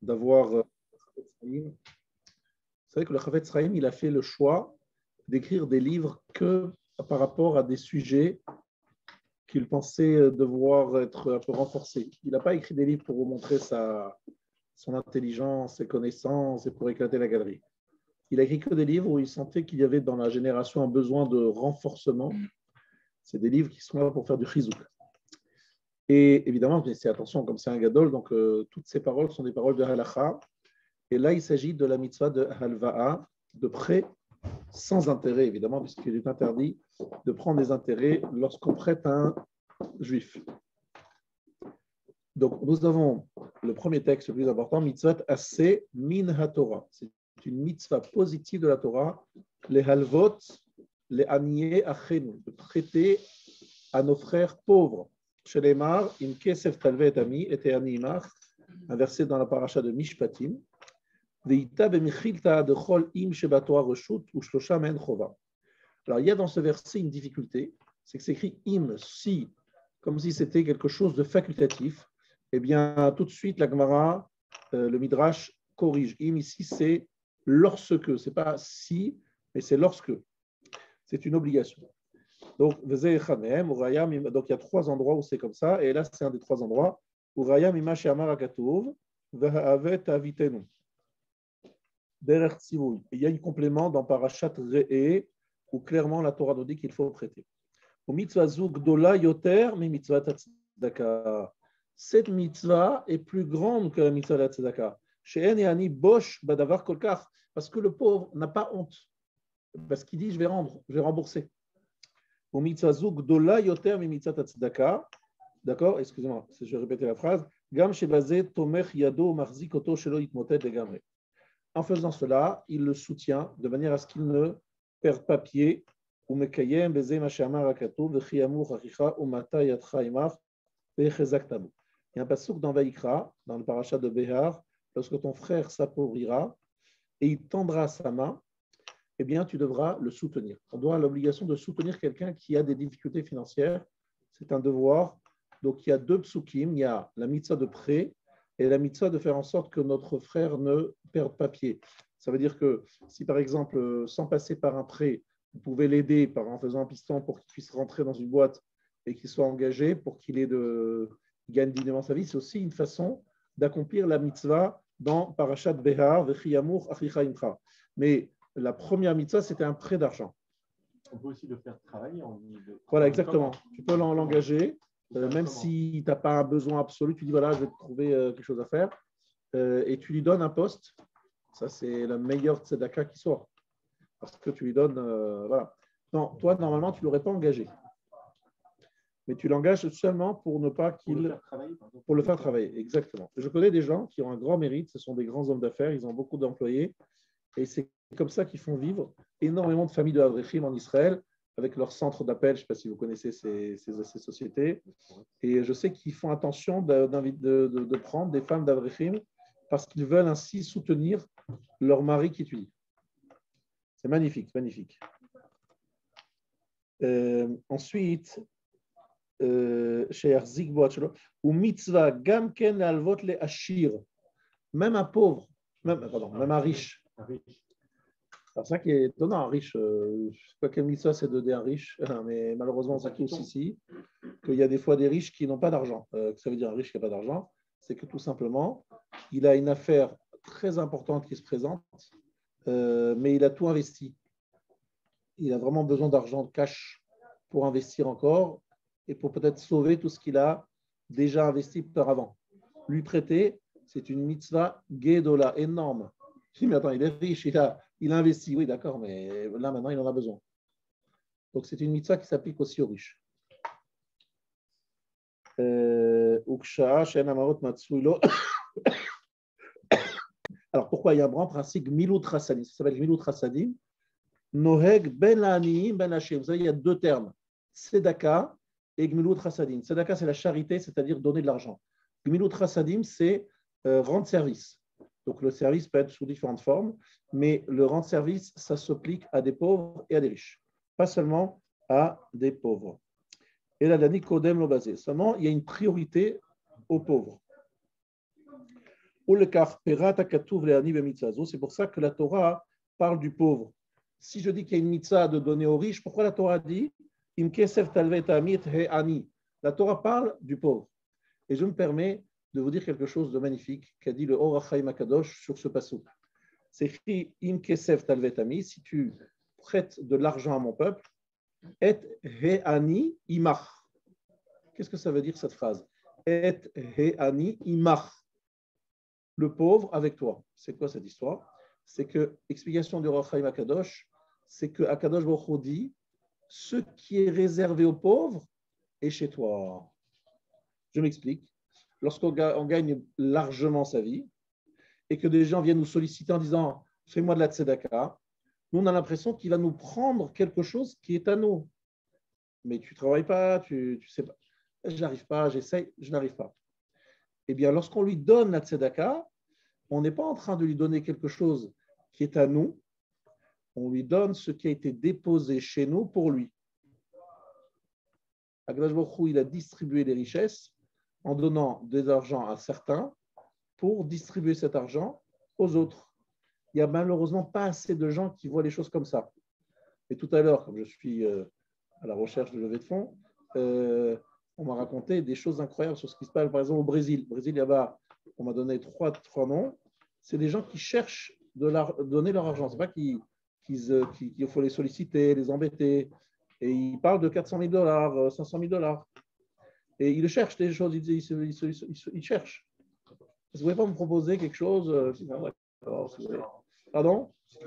d'avoir vous savez que le Chavetz Chaim, il a fait le choix d'écrire des livres que par rapport à des sujets qu'il pensait devoir être un peu renforcés. Il n'a pas écrit des livres pour vous montrer son intelligence, ses connaissances et pour éclater la galerie. Il a écrit que des livres où il sentait qu'il y avait dans la génération un besoin de renforcement. C'est des livres qui sont là pour faire du chizouk. Et évidemment, c'est attention, comme c'est un gadol, donc toutes ces paroles sont des paroles de halacha. Et là, il s'agit de la mitzvah de halva'a, de prêt sans intérêt, évidemment, puisqu'il est interdit de prendre des intérêts lorsqu'on prête à un juif. Donc, nous avons le premier texte le plus important, mitzvah assez min haTorah. C'est une mitzvah positive de la Torah, les halvot, les aniye achenu, de prêter à nos frères pauvres. Shelemar, in kesef talvet ami, et ani imach, un verset dans la paracha de Mishpatim. Alors, il y a dans ce verset une difficulté, c'est que c'est écrit im, si, comme si c'était quelque chose de facultatif. Eh bien, tout de suite, la Gemara, le Midrash corrige. Im ici, c'est lorsque, c'est pas si, mais c'est lorsque. C'est une obligation. Donc, il y a 3 endroits où c'est comme ça, et là, c'est un des 3 endroits. Il y a un complément dans Parashat Re'eh où clairement la Torah nous dit qu'il faut prêter. Cette mitzvah est plus grande que la mitzvah de la tzedaka. Parce que le pauvre n'a pas honte. Parce qu'il dit je vais rembourser. D'accord, excusez-moi, je vais répéter la phrase. En faisant cela, il le soutient de manière à ce qu'il ne perde pas pied. Il y a un passouk dans Vaïkra, dans le parasha de Behar, lorsque ton frère s'appauvrira et il tendra sa main, eh bien, tu devras le soutenir. On doit l'obligation de soutenir quelqu'un qui a des difficultés financières. C'est un devoir. Donc, il y a 2 psukim. Il y a la mitzvah de prêt et la mitzvah de faire en sorte que notre frère ne perde pas pied. Ça veut dire que si, par exemple, sans passer par un prêt, vous pouvez l'aider en faisant un piston pour qu'il puisse rentrer dans une boîte et qu'il soit engagé pour qu'il gagne dignement sa vie, c'est aussi une façon d'accomplir la mitzvah dans Parashat Behar, Vechi Yamur Achicha Imcha. Mais la première mitzvah, c'était un prêt d'argent. On peut aussi le faire travailler. Voilà, exactement. Tu peux l'engager, même si tu n'as pas un besoin absolu. Tu dis, voilà, je vais te trouver quelque chose à faire. Et tu lui donnes un poste. Ça, c'est la meilleure tzedaka qui soit. Parce que tu lui donnes... voilà. Non, toi, normalement, tu ne l'aurais pas engagé. Mais tu l'engages seulement pour ne pas qu'il... Pour le faire travailler, exactement. Je connais des gens qui ont un grand mérite. Ce sont des grands hommes d'affaires. Ils ont beaucoup d'employés. Et c'est comme ça qu'ils font vivre énormément de familles de Avrechim en Israël, avec leur centre d'appel. Je ne sais pas si vous connaissez ces sociétés. Et je sais qu'ils font attention de prendre des femmes d'Avrechim parce qu'ils veulent ainsi soutenir leur mari qui étudie. C'est magnifique, magnifique. Ensuite, chez Arzik Boachelo, ou mitzvah gamken alvot le ashir, même un pauvre, même un riche. Alors, ça qui est étonnant, un riche, je ne sais pas quelle mitzvah c'est d'aider un riche, mais malheureusement, ça qui est aussi ici, qu'il y a des fois des riches qui n'ont pas d'argent. Ça veut dire un riche qui n'a pas d'argent, c'est que tout simplement, il a une affaire très importante qui se présente, mais il a tout investi. Il a vraiment besoin d'argent, de cash, pour investir encore et pour peut-être sauver tout ce qu'il a déjà investi auparavant. Lui prêter, c'est une mitzvah gedola, énorme. Je dis, mais attends, il est riche, il a investi. Oui, d'accord, mais là, maintenant, il en a besoin. Donc, c'est une mitzvah qui s'applique aussi aux riches. Alors, pourquoi il y a un grand principe Milut Rassadim? Ça s'appelle Milut Rassadim. Noheg ben l'aniim ben Hashem. Vous savez, il y a 2 termes. Tzedaka et Gmilut Rassadim. Tzedaka, c'est la charité, c'est-à-dire donner de l'argent. Gmilut Rassadim, c'est rendre service. Donc, le service peut être sous différentes formes, mais le rendre service, ça s'applique à des pauvres et à des riches, pas seulement à des pauvres. Et là, l'année Kodem lo basé. Seulement, il y a une priorité aux pauvres. C'est pour ça que la Torah parle du pauvre. Si je dis qu'il y a une mitzvah de donner aux riches, pourquoi la Torah dit la Torah parle du pauvre. Et je me permets de vous dire quelque chose de magnifique qu'a dit le Or HaChaim HaKadosh sur ce passouk. C'est écrit Im kesef talvet ami, si tu prêtes de l'argent à mon peuple, et he'ani imach. Qu'est-ce que ça veut dire cette phrase? Et he'ani imach. Le pauvre avec toi. C'est quoi cette histoire? C'est que, explication du Or HaChaim HaKadosh, c'est que HaKadosh Baruch Hu dit ce qui est réservé aux pauvres est chez toi. Je m'explique. Lorsqu'on gagne largement sa vie et que des gens viennent nous solliciter en disant fais-moi de la tzedaka, nous on a l'impression qu'il va nous prendre quelque chose qui est à nous. Mais tu ne travailles pas, tu sais pas. Je n'arrive pas, j'essaye, je n'arrive pas. Eh bien, lorsqu'on lui donne la tzedaka, on n'est pas en train de lui donner quelque chose qui est à nous, on lui donne ce qui a été déposé chez nous pour lui. HaKadosh Baruch Hu, il a distribué les richesses en donnant de l'argent à certains pour distribuer cet argent aux autres. Il n'y a malheureusement pas assez de gens qui voient les choses comme ça. Et tout à l'heure, comme je suis à la recherche de levée de fonds, on m'a raconté des choses incroyables sur ce qui se passe, par exemple, au Brésil. Au Brésil, là-bas, on m'a donné trois noms. C'est des gens qui cherchent de donner leur argent. Ce n'est pas qu'il faut les solliciter, les embêter. Et ils parlent de 400 000 $, 500 000 $. Et ils cherchent des choses, ils cherchent. Vous ne pouvez pas me proposer quelque chose Pardon? C'est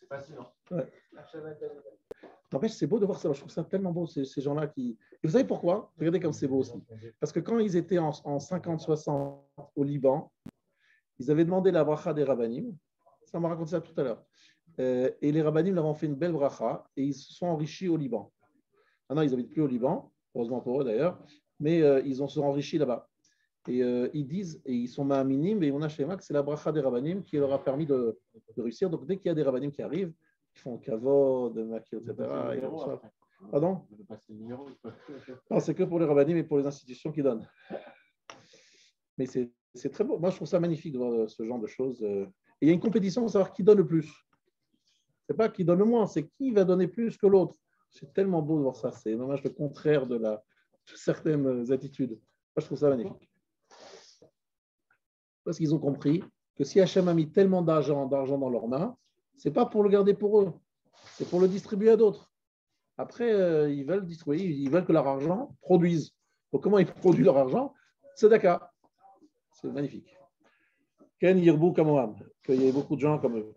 facile. Ouais. N'empêche, c'est beau de voir ça. Je trouve ça tellement beau, ces gens-là qui. Et vous savez pourquoi? Regardez comme c'est beau aussi. Parce que quand ils étaient en 50-60 au Liban, ils avaient demandé la bracha des rabbanim. Ça m'a raconté ça tout à l'heure. Et les rabbanim leur ont fait une belle bracha et ils se sont enrichis au Liban. Maintenant, ils n'habitent plus au Liban, heureusement pour eux d'ailleurs, mais ils se sont enrichis là-bas. Et ils disent, et ils sont ma'aminim, et on a chez Mac, c'est la bracha des rabbanim qui leur a permis de réussir. Donc dès qu'il y a des rabbanim qui arrivent, ils font kavod, maki, etc. Pardon? Non, c'est que pour les rabbanim et pour les institutions qui donnent. Mais c'est très beau. Moi, je trouve ça magnifique de voir ce genre de choses. Et il y a une compétition pour savoir qui donne le plus. C'est pas qui donne le moins, c'est qui va donner plus que l'autre. C'est tellement beau de voir ça. C'est dommage le contraire de certaines attitudes. Moi, je trouve ça magnifique. Parce qu'ils ont compris que si Hachem a mis tellement d'argent dans leurs mains, ce n'est pas pour le garder pour eux, c'est pour le distribuer à d'autres. Après, ils veulent distribuer, ils veulent que leur argent produise. Donc, comment ils produisent leur argent? C'est Dakar. C'est magnifique. Ken Yirbu Kamoam, qu'il y ait beaucoup de gens comme eux.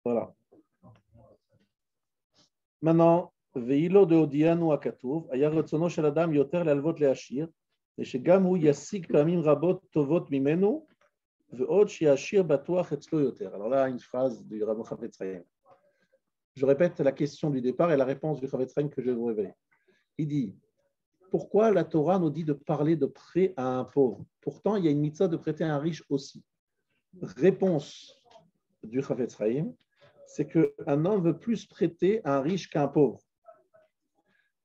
Voilà. Maintenant, Veilo de Odianu Akatuv, Ayarotsono Shel Adam Yoter Lalvot Leashir. ושגם הוא ישיג פעמים רבות טובות ממנו, ועוד שיעשיר בטוח אצלו יותר. Alors là, une phrase du Rav Chavetz Chaim. Je répète la question du départ et la réponse du Chavetz Chaim que je vais vous révéler. Il dit, pourquoi la Torah nous dit de parler de prêt à un pauvre? Pourtant, il y a une mitzvah de prêter à un riche aussi. Réponse du Chavetz Chaim, c'est qu'un homme veut plus prêter à un riche qu'à un pauvre.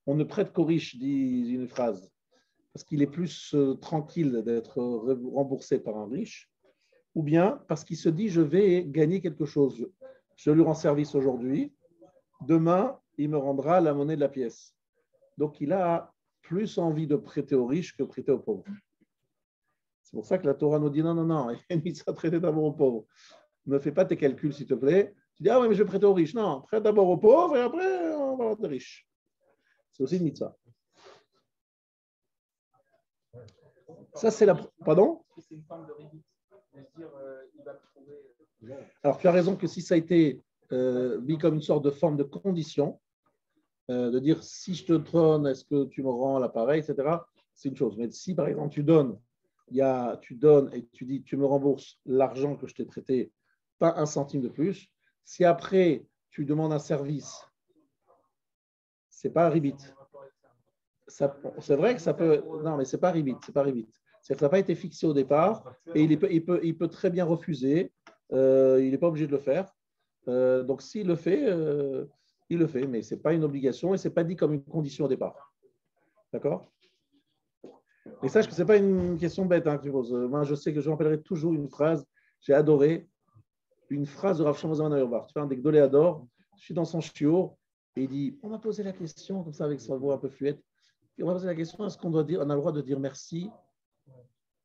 On ne prête qu'au riche, dit une phrase, parce qu'il est plus tranquille d'être remboursé par un riche, ou bien parce qu'il se dit, je vais gagner quelque chose. Je lui rends service aujourd'hui, demain, il me rendra la monnaie de la pièce. Donc, il a plus envie de prêter aux riches que de prêter aux pauvres. C'est pour ça que la Torah nous dit, non, il s'est traité d'abord aux pauvres. Ne fais pas tes calculs, s'il te plaît. Tu dis, ah oui, mais je vais prêter aux riches. Non, prête d'abord aux pauvres et après, on va avoir des riches. C'est aussi une mitzvah. Ça, c'est la. Pardon? C'est une forme de rébit. De se dire, il va trouver. Alors, tu as raison que si ça a été mis comme une sorte de forme de condition, de dire si je te donne, est-ce que tu me rends l'appareil, etc., c'est une chose. Mais si, par exemple, tu donnes et tu dis tu me rembourses l'argent que je t'ai prêté, pas un centime de plus, si après tu demandes un service, c'est pas un ribit. C'est vrai que ça peut. Non, mais c'est pas ribit. C'est-à-dire que ça n'a pas été fixé au départ et il peut très bien refuser. Il n'est pas obligé de le faire. Donc, s'il le fait, il le fait, mais ce n'est pas une obligation et ce n'est pas dit comme une condition au départ. D'accord? Mais sache que ce n'est pas une question bête que tu poses. Moi, je sais que je me rappellerai toujours une phrase, j'ai adoré, une phrase de Rav Shlomo Zalman Auerbach. Tu vois, un des Gdolé adore, je suis dans son shiur, et il dit, on m'a posé la question, comme ça, avec sa voix un peu fluette, et on m'a posé la question, est-ce qu'on doit dire, on a le droit de dire merci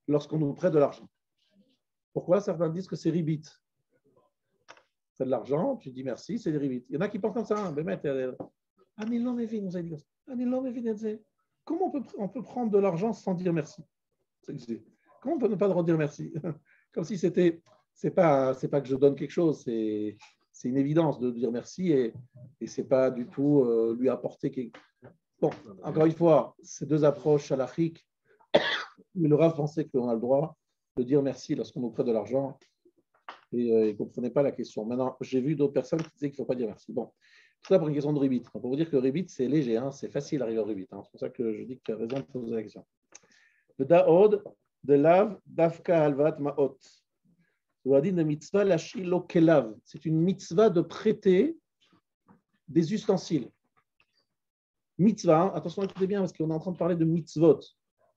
lorsqu'on nous prête de l'argent? Pourquoi certains disent que c'est ribit? C'est de l'argent, tu dis merci, c'est des ribit. Il y en a qui pensent comme ça, comment on peut prendre de l'argent sans dire merci? Comment on peut ne pas dire merci? Comme si c'était, c'est pas que je donne quelque chose, c'est une évidence de dire merci et c'est pas du tout lui apporter quelque. Bon, encore une fois, ces deux approches halachiques, mais le Rav pensait qu'on a le droit de dire merci lorsqu'on nous prête de l'argent et il ne comprenait pas la question. Maintenant, j'ai vu d'autres personnes qui disaient qu'il ne faut pas dire merci. Bon, tout ça pour une question de ribit. Pour vous dire que le ribit, c'est léger, c'est facile d'arriver au ribit. C'est pour ça que je dis que tu as raison de poser la question. Le da'od de lav dafka halvat ma'ot. C'est une mitzvah de prêter des ustensiles. Mitzvah, attention, écoutez bien, parce qu'on est en train de parler de mitzvot.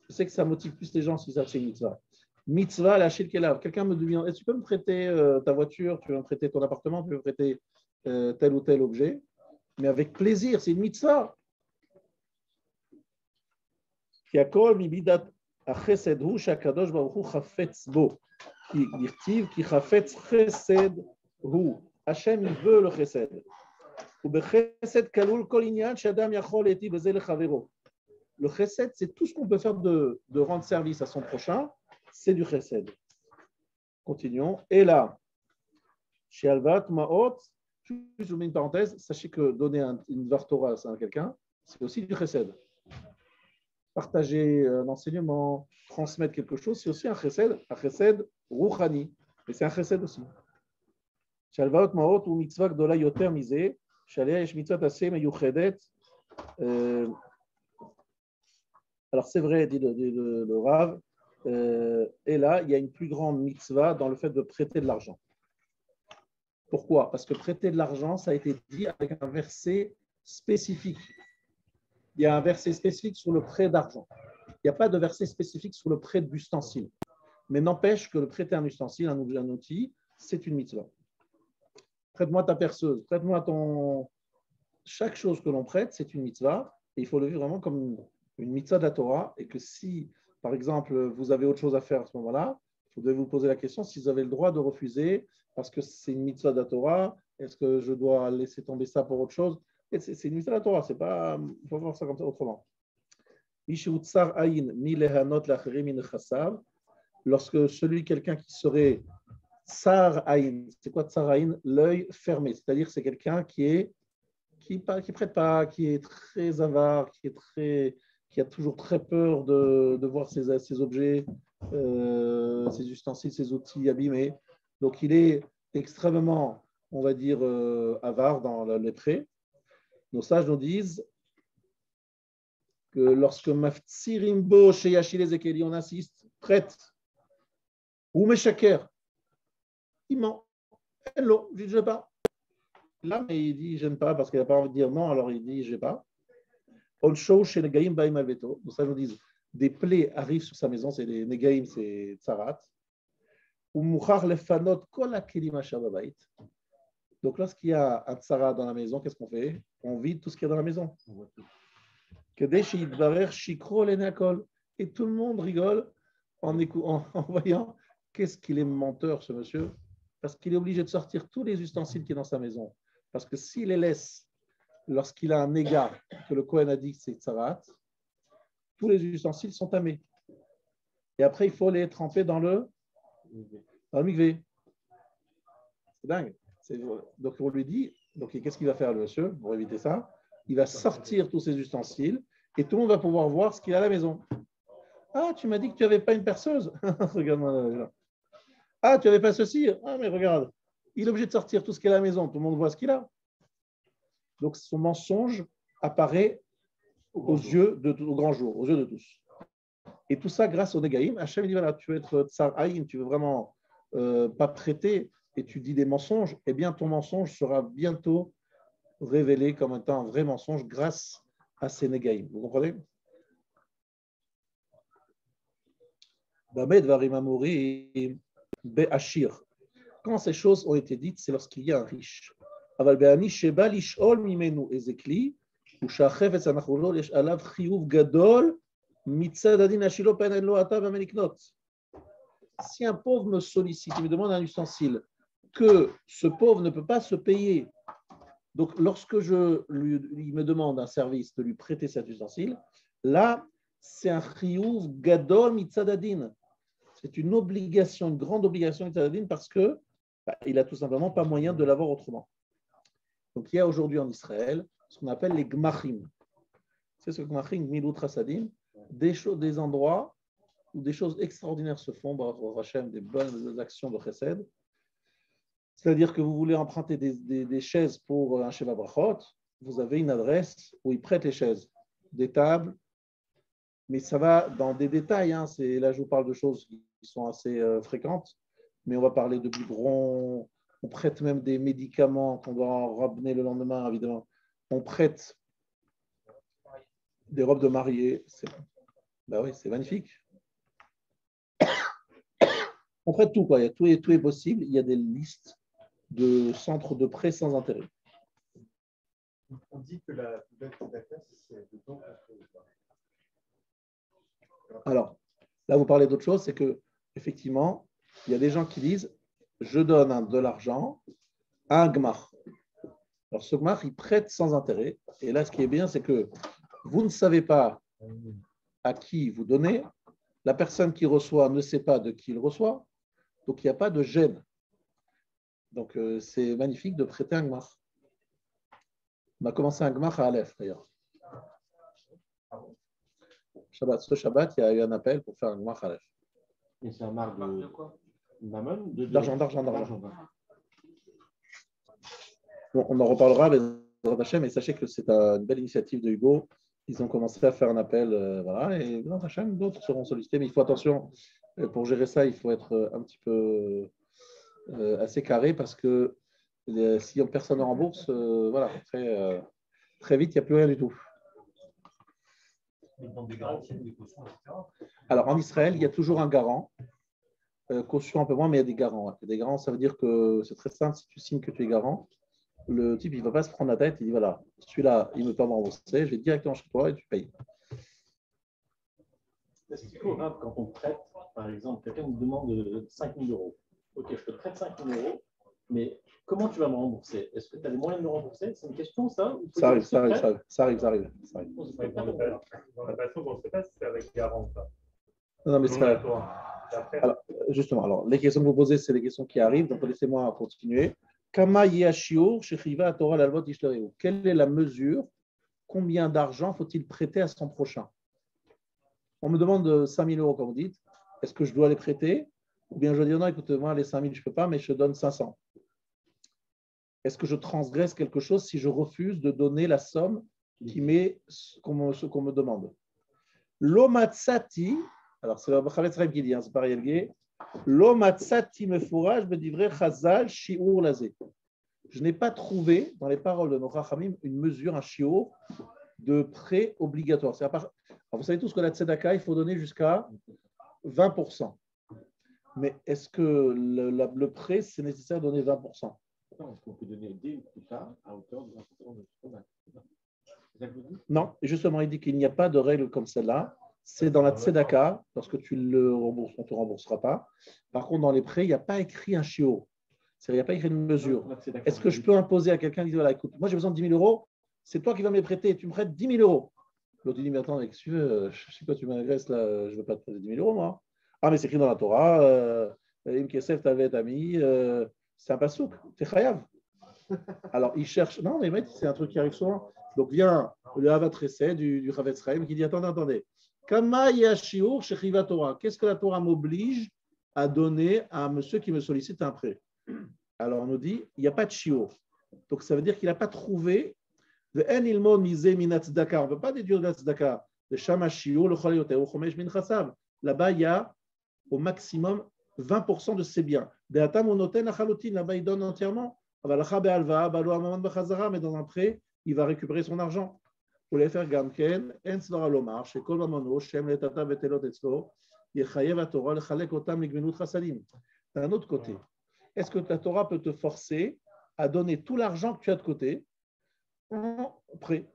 Je sais que ça motive plus les gens si ça c'est mitzvah. Mitzvah, la shilkelav. Quelqu'un me demande, est-ce que tu peux me prêter ta voiture, tu veux me prêter ton appartement, tu veux me prêter tel ou tel objet? Mais avec plaisir, c'est une mitzvah. Qui akol mibidat achesed hu shakadosh baruch hu chafetz bo. Qui chafetz chesed hu. Hachem, il veut le chesed. Le chesed, c'est tout ce qu'on peut faire de rendre service à son prochain, c'est du chesed. Continuons. Et là, chez Alvat Ma'ot, je vous mets une parenthèse, sachez que donner une Vartora à quelqu'un, c'est aussi du chesed. Partager un enseignement, transmettre quelque chose, c'est aussi un chesed rouchani. Et c'est un chesed aussi. Chez Alvat Ma'ot, ou mitzvah gdola yoter misé, alors c'est vrai, dit le Rav, et là, il y a une plus grande mitzvah dans le fait de prêter de l'argent. Pourquoi? Parce que prêter de l'argent, ça a été dit avec un verset spécifique. Il y a un verset spécifique sur le prêt d'argent. Il n'y a pas de verset spécifique sur le prêt d'ustensile. Mais n'empêche que le prêter un ustensile, un outil, c'est une mitzvah. Prête-moi ta perceuse, prête-moi ton. Chaque chose que l'on prête, c'est une mitzvah. Et il faut le vivre vraiment comme une mitzvah de la Torah. Et que si, par exemple, vous avez autre chose à faire à ce moment-là, vous devez vous poser la question si vous avez le droit de refuser parce que c'est une mitzvah de la Torah. Est-ce que je dois laisser tomber ça pour autre chose? Et c'est une mitzvah de la Torah. C'est pas, il faut voir ça comme ça autrement. Lorsque quelqu'un qui serait Tsar Aïn, c'est quoi Tsar Aïn? L'œil fermé, c'est-à-dire c'est quelqu'un qui prête pas, qui est très avare, qui a toujours très peur de voir ses objets, ses ustensiles, ses outils abîmés. Donc il est extrêmement, on va dire, avare dans les prêts. Nos sages nous disent que lorsque Maftsirimbo chez Yachil Ezekeli, on insiste, prête, ou Meshaker, il ment. Hello, je ne sais pas. Là, mais il dit, j'aime pas parce qu'il n'a pas envie de dire non, alors il dit, je n'ai pas. On show chez Negaim Baim Alveto. Donc ça, nous disent, des plaies arrivent sur sa maison, c'est des Negaim, c'est Tsarat. Ou Mouchar Lefanot Kol Akelim Shababait. Donc lorsqu'il y a un Tsarat dans la maison, qu'est-ce qu'on fait? On vide tout ce qu'il y a dans la maison. Et tout le monde rigole en voyant qu'est-ce qu'il est menteur, ce monsieur. Parce qu'il est obligé de sortir tous les ustensiles qui sont dans sa maison. Parce que s'il les laisse, lorsqu'il a un égard, que le Kohen a dit que c'est Tsarat, tous les ustensiles sont tamés. Et après, il faut les tremper dans le mikvé. C'est dingue. Donc, on lui dit, donc, qu'est-ce qu'il va faire, le monsieur, pour éviter ça? Il va sortir tous ses ustensiles et tout le monde va pouvoir voir ce qu'il a à la maison. Ah, tu m'as dit que tu n'avais pas une perceuse. Regarde-moi là. Ah, tu n'avais pas ceci. Ah, mais regarde, il est obligé de sortir tout ce qu'il a à la maison. Tout le monde voit ce qu'il a. Donc, son mensonge apparaît au grand jour, aux yeux de tous. Et tout ça grâce au Negaïm. Hachem dit, voilà, tu veux être Tsar Aïn, tu veux vraiment pas prêter et tu dis des mensonges, eh bien, ton mensonge sera bientôt révélé comme étant un vrai mensonge grâce à ces Negaïm. Vous comprenez? Bamed Varim Amorim Be'ashir. Quand ces choses ont été dites, c'est lorsqu'il y a un riche. Aval Be'ani Sheba Lishol Mimenu Ezekli, ou Shachefetz Anacholo Yesh Alav Chiyuv Gadol, Mitzad Adin Ashilo Pen Lo Ata V'Ameliknot. Si un pauvre me sollicite, il me demande un ustensile, que ce pauvre ne peut pas se payer. Donc, lorsque il me demande un service de lui prêter cet ustensile, là, c'est un chiyuv gadol mitzadadin. C'est une obligation, une grande obligation mitzadadin parce que il n'a tout simplement pas moyen de l'avoir autrement. Donc, il y a aujourd'hui en Israël ce qu'on appelle les gmachim. C'est ce gmachim, milut rasadim, des endroits où des choses extraordinaires se font, des bonnes actions de chesed. C'est-à-dire que vous voulez emprunter des chaises pour un Sheva Brachot, vous avez une adresse où ils prêtent les chaises, des tables, mais ça va dans des détails. Là, je vous parle de choses qui sont assez fréquentes, mais on va parler de biberons, on prête même des médicaments qu'on doit ramener le lendemain, évidemment. On prête des robes de mariée. Ben oui, c'est magnifique. On prête tout, quoi. Tout est possible. Il y a des listes de centres de prêt sans intérêt. On dit que la poubelle tzedaka, c'est de don. Alors, là, vous parlez d'autre chose, c'est que effectivement, il y a des gens qui disent je donne de l'argent à un gmach. Alors, ce gmach, il prête sans intérêt. Et là, ce qui est bien, c'est que vous ne savez pas à qui vous donnez. La personne qui reçoit ne sait pas de qui il reçoit. Donc, il n'y a pas de gêne. Donc, c'est magnifique de prêter un gmach. On a commencé un gmach à Aleph, d'ailleurs. Ce Shabbat, il y a eu un appel pour faire un gmach à Aleph. Et c'est un marque de quoi? D'argent. Bon, on en reparlera, mais sachez que c'est une belle initiative de Hugo. Ils ont commencé à faire un appel, voilà, et d'autres seront sollicités, mais il faut attention, pour gérer ça, il faut être un petit peu assez carré parce que si personne ne rembourse, voilà, très vite, il n'y a plus rien du tout. Alors, en Israël, il y a toujours un garant. Caution un peu moins, mais il y a des garants. Ouais. Des garants, ça veut dire que c'est très simple. Si tu signes que tu es garant, le type, il ne va pas se prendre la tête. Il dit voilà, celui-là, il ne me peut pas me rembourser. Je vais directement chez toi et tu payes. Est-ce qu'il faut grave quand on prête, par exemple, quelqu'un nous demande 5 000 euros. Ok, je te prête 5 000 euros, mais comment tu vas me rembourser? Est-ce que tu as les moyens de me rembourser? C'est une question, ça? Ça arrive. Dans le bateau, on ne sait pas si c'est avec garant ou pas. Non, mais c'est pas. Alors, justement, alors, les questions que vous posez, c'est les questions qui arrivent, donc laissez-moi continuer. Kama yashiour shechiva Torah lalvot ishtareu. Quelle est la mesure? Combien d'argent faut-il prêter à son prochain? On me demande 5 000 euros, comme vous dites. Est-ce que je dois les prêter? Ou bien je dis non, écoutez, moi, les 5 000, je ne peux pas, mais je donne 500. Est-ce que je transgresse quelque chose si je refuse de donner la somme qu'on me demande? L'omatsati, alors c'est le Chavetz Chaim qui dit, c'est pas Rielgué. L'omatsati mefouraj bedivre chazal shiur lazé. Je n'ai pas trouvé dans les paroles de nos Chachamim une mesure, un shiur de prêt obligatoire. Alors, vous savez tous que la tzedaka, il faut donner jusqu'à 20%. Mais est-ce que le prêt, c'est nécessaire de donner 20%? Non, on peut donner dès ou plus tard à hauteur de 20% de ce qu'on a. Non, justement, il dit qu'il n'y a pas de règle comme celle-là. C'est dans la tzedaka, lorsque tu le rembourses, on ne te remboursera pas. Par contre, dans les prêts, il n'y a pas écrit un shiur. Il n'y a pas écrit une mesure. Est-ce que je peux imposer à quelqu'un qui dit voilà, écoute, moi j'ai besoin de 10 000 euros, c'est toi qui vas me les prêter, tu me prêtes 10 000 euros. L'autre dit mais attends, qu'est-ce que tu veux, je sais pas, tu m'agresses là, je ne veux pas te prêter 10 000 euros moi. Ah, mais c'est écrit dans la Torah, Im Kesef Tavet Ami, c'est un pasouk, c'est chayav. Alors il cherche, non, mais mec, c'est un truc qui arrive souvent. Donc vient le Havat Chesed du Chavetz Chaim qui dit attendez. Kama yashiur shechiva Torah. Qu'est-ce que la Torah m'oblige à donner à monsieur qui me sollicite un prêt? Alors on nous dit, il n'y a pas de shiur. Donc ça veut dire qu'il n'a pas trouvé. On ne peut pas déduire de la tzedaka. Là-bas, il y a au maximum 20% de ses biens. Là-bas, il donne entièrement. Mais dans un prêt, il va récupérer son argent. Il D'un autre côté, est-ce que la Torah peut te forcer à donner tout l'argent que tu as de côté en prêt?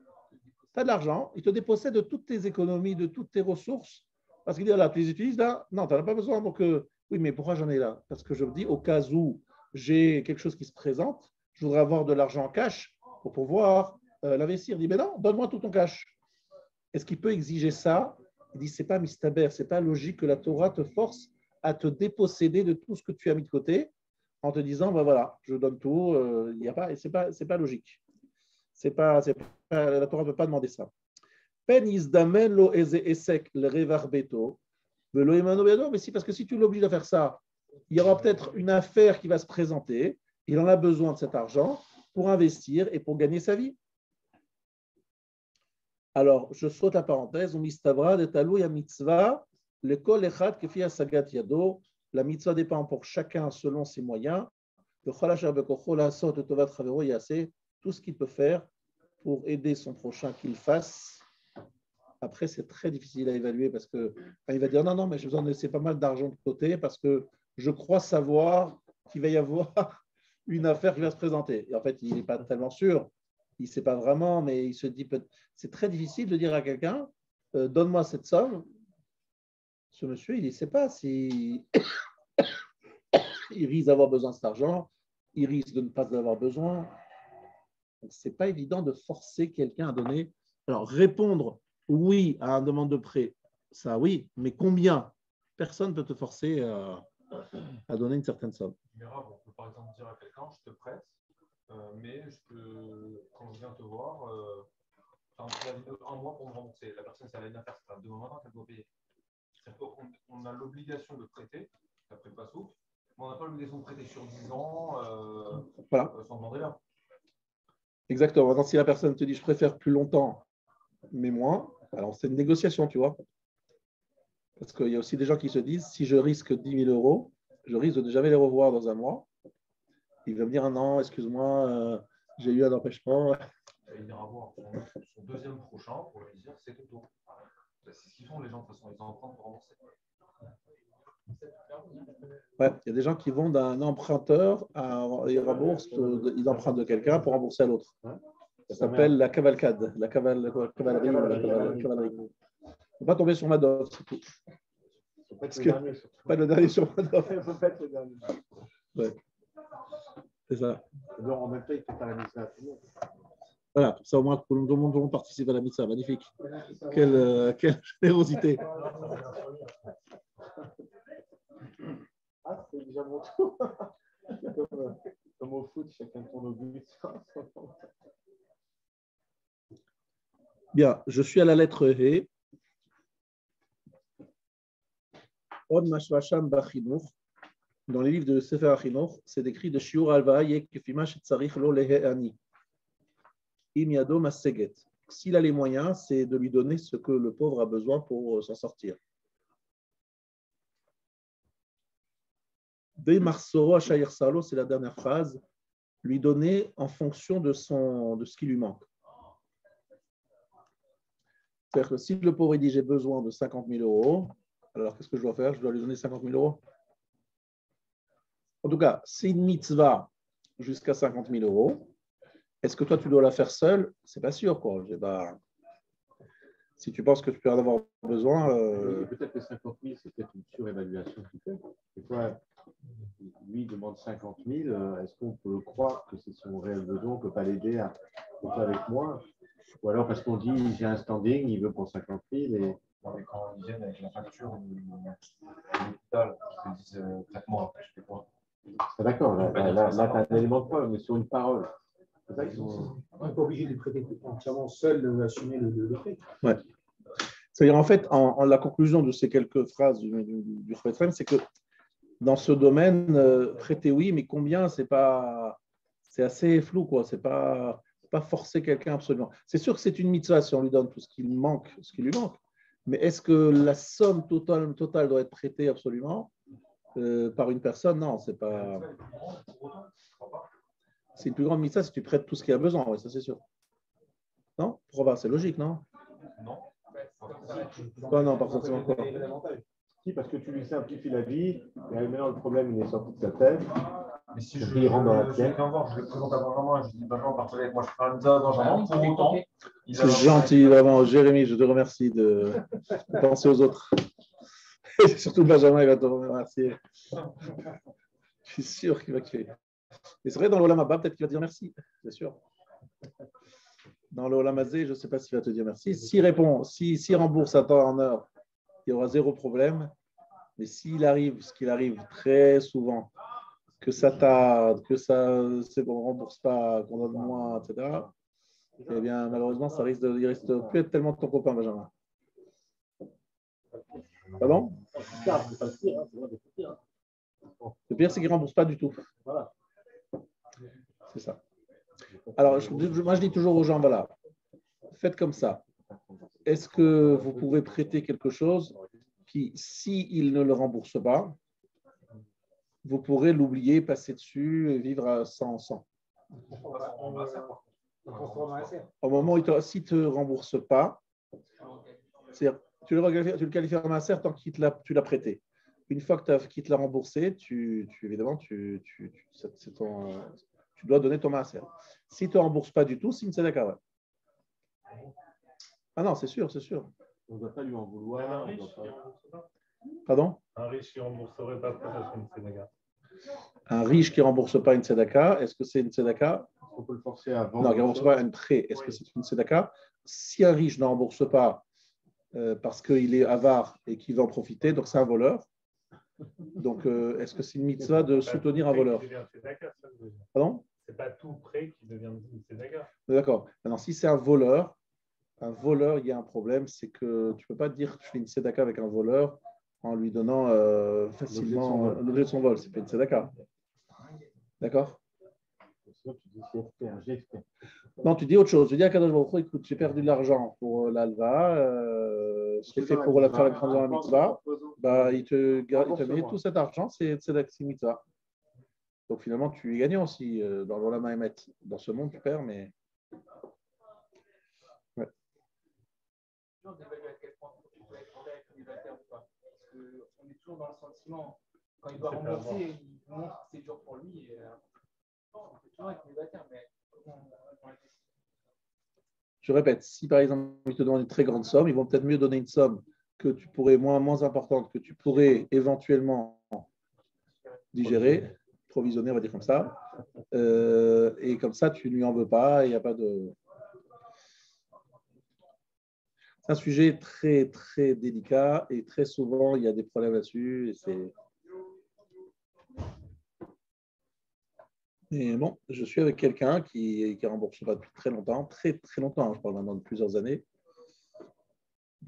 Tu as de l'argent, il te dépossède de toutes tes économies, de toutes tes ressources, parce qu'il dit, là, tu les utilises là? Non, tu n'en as pas besoin. Donc, oui, mais pourquoi j'en ai là? Parce que je me dis, au cas où j'ai quelque chose qui se présente, je voudrais avoir de l'argent en cash pour pouvoir l'investir. Il dit, mais non, donne-moi tout ton cash. Est-ce qu'il peut exiger ça? Il dit, c'est pas mistaber, c'est pas logique que la Torah te force à te déposséder de tout ce que tu as mis de côté en te disant, ben voilà, je donne tout, il y a pas, c'est pas logique. La Torah ne peut pas demander ça. Pen isdamen lo eze esek le revar beto, velo emano bedo, mais si, parce que si tu l'obliges à faire ça, il y aura peut-être une affaire qui va se présenter, il en a besoin de cet argent pour investir et pour gagner sa vie. Alors, je saute la parenthèse, la mitzvah dépend pour chacun selon ses moyens. Tout ce qu'il peut faire pour aider son prochain qu'il fasse. Après, c'est très difficile à évaluer parce que il va dire non, mais j'ai besoin de laisser pas mal d'argent de côté parce que je crois savoir qu'il va y avoir une affaire qui va se présenter. Et en fait, il n'est pas tellement sûr. Il ne sait pas vraiment, mais il se dit, c'est très difficile de dire à quelqu'un, donne-moi cette somme. Ce monsieur, il ne sait pas si il risque d'avoir besoin de cet argent, il risque de ne pas en avoir besoin. Ce n'est pas évident de forcer quelqu'un à donner. Alors, répondre oui à une demande de prêt, ça oui, mais combien? Personne ne peut te forcer à donner une certaine somme. Mais Rav, on peut par exemple dire à quelqu'un, je te prête, mais quand je viens te voir, tu as un mois pour me rembourser. La personne, ça va bien faire ça. Demain matin, elle doit payer. On a l'obligation de prêter, d'après le Passouk, mais on n'a pas l'obligation de prêter sur 10 ans voilà. Sans demander là. Exactement. Maintenant, si la personne te dit je préfère plus longtemps, mais moins, alors c'est une négociation, tu vois. Parce qu'il y a aussi des gens qui se disent si je risque 10 000 euros, je risque de ne jamais les revoir dans un mois. Il va me dire non, excuse-moi, j'ai eu un empêchement. Il ira voir son deuxième prochain pour lui dire c'est tout. C'est ce qu'ils font les gens, de toute façon, ils en prennent pour rembourser. Ouais, il y a des gens qui vont d'un emprunteur ils empruntent de quelqu'un pour rembourser à l'autre. Ça s'appelle la cavalcade, la cavalerie. Il ne faut pas tomber sur Madoff, c'est tout. Pas le dernier sur Madoff. Il ne faut pas être le dernier. Ouais. C'est ça. Donc, en même temps, il faut faire la mitzvah à tout le monde. Voilà, comme ça au moins tout le monde participe à la mitzvah. Magnifique. Quelle générosité. Ah, c'est déjà mon tour. Comme au foot, chacun tourne au but. Bien, je suis à la lettre He. Od Mashvasham Bachinour. Dans les livres de Sefer Achinour, c'est décrit de Shiur Alva Yekefimash Tsarich Lo Leheani. Im Yado Maseget. S'il a les moyens, c'est de lui donner ce que le pauvre a besoin pour s'en sortir. Ve Marsoro Shayir Salo, c'est la dernière phrase, lui donner en fonction de ce qui lui manque. C'est-à-dire que si le pauvre dit j'ai besoin de 50 000 euros, alors qu'est-ce que je dois faire? Je dois lui donner 50 000 euros. En tout cas, c'est une mitzvah jusqu'à 50 000 euros. Est-ce que toi, tu dois la faire seul? C'est pas sûr, quoi. Si tu penses que tu peux en avoir besoin. Peut-être que 50 000, c'est peut-être une surévaluation qu'il fait. Des fois, lui demande 50 000. Est-ce qu'on peut croire que c'est son réel besoin? On ne peut pas l'aider à faire avec moi? Ou alors parce qu'on dit j'ai un standing, il veut pour 50 000. Et... Non, mais quand ils viennent avec la facture de l'hôpital, ils te disent traitement, je fais quoi? Ah, d'accord, là tu as un élément de preuve, mais sur une parole. C'est ça qu'ils sont. On n'est pas obligé de les prêter entièrement seul d'assumer le prêt. Ouais. C'est-à-dire, en fait, la conclusion de ces quelques phrases du Chofetz Chaim, c'est que dans ce domaine, prêter oui, mais combien, c'est assez flou, quoi. C'est pas forcer quelqu'un absolument. C'est sûr que c'est une mitzvah si on lui donne tout ce qui lui manque. Mais est-ce que la somme totale doit être prêtée absolument par une personne? Non, c'est pas. C'est une plus grande mitzvah si tu prêtes tout ce qu'il a besoin, oui, ça c'est sûr. Non? Pourquoi pas? C'est logique, non? Non. Quoi, non, pas forcément quoi. Si, parce que tu lui simplifies la vie, et maintenant le problème il est sorti de sa tête. Mais si Il rentre dans la je pièce. viens voir, je le présente à Benjamin, je dis Benjamin, partagez avec moi, je fais un mitzvah à Benjamin, pour autant. C'est gentil, vraiment. Jérémy, je te remercie de penser aux autres. Et surtout Benjamin, il va te remercier. Je suis sûr qu'il va kiffer. Et c'est vrai, dans l'Olam Abba, peut-être qu'il va te dire merci, c'est sûr. Dans l'Olam Hazé, je ne sais pas s'il va te dire merci. S'il répond, s'il rembourse à temps en heure, il y aura zéro problème. Mais s'il arrive, ce qu'il arrive très souvent, que ça tarde, que ça, c'est qu'on ne rembourse pas, qu'on donne moins, etc., eh bien, malheureusement, il risque de plus être tellement ton copain, Benjamin. Pardon ? Le pire, c'est qu'il ne rembourse pas du tout. C'est ça. Alors, moi, je dis toujours aux gens, voilà, faites comme ça. Est-ce que vous pouvez prêter quelque chose qui, s'il ne le rembourse pas, vous pourrez l'oublier, passer dessus et vivre à 100. Au moment où s'il ne te rembourse pas, c'est-à-dire, tu le qualifies en maaser tant qu'il tu l'as prêté. Une fois qu'il te l'a remboursé, évidemment, tu dois donner ton maaser. S'il ne te rembourse pas du tout, c'est une tzedaka. Ouais. Ah non, c'est sûr. On ne doit pas lui en vouloir. Pardon ? Un riche qui ne rembourserait pas peut-être une tzedaka. Un riche qui ne rembourse pas une tzedaka, est-ce que c'est une tzedaka ? On peut le forcer à vendre. Non, qui ne rembourse pas un prêt, est-ce que c'est une tzedaka ? Si un riche ne rembourse pas parce qu'il est avare et qu'il veut en profiter, donc c'est un voleur. Donc, est-ce que c'est une mitzvah de soutenir un voleur ? Pardon ? C'est pas tout prêt qui devient une tzedaka. D'accord. Maintenant, si c'est un voleur, il y a un problème, c'est que tu ne peux pas dire que je fais une tzedaka avec un voleur en lui donnant facilement l'objet de son vol. C'est pas une tzedaka. D'accord ? Non, tu dis autre chose. Tu dis à Kadosh Baruch Hu, écoute, j'ai perdu de l'argent pour l'alva, je l'ai fait pour faire la mitzvah. Bah, il te met tout cet argent, c'est mitzvah. Donc finalement, tu es gagnant aussi dans l'Olam Haemet. Dans ce monde, tu perds, mais. Ouais. On évalue à quel point tu dois être correct, célibataire ou pas. Parce qu'on est toujours dans le sentiment, quand il doit rembourser, il montre que c'est dur pour lui. Et, on peut toujours être célibataire, mais comment on le décide ? Je répète, si par exemple ils te donnent une très grande somme, ils vont peut-être mieux donner une somme que tu pourrais moins importante, que tu pourrais éventuellement digérer, provisionner, on va dire comme ça. Et comme ça, tu ne lui en veux pas, il n'y a pas de. C'est un sujet très, très délicat et très souvent, il y a des problèmes là-dessus. Mais bon, je suis avec quelqu'un qui rembourse pas depuis très longtemps, très, très longtemps, je parle maintenant de plusieurs années.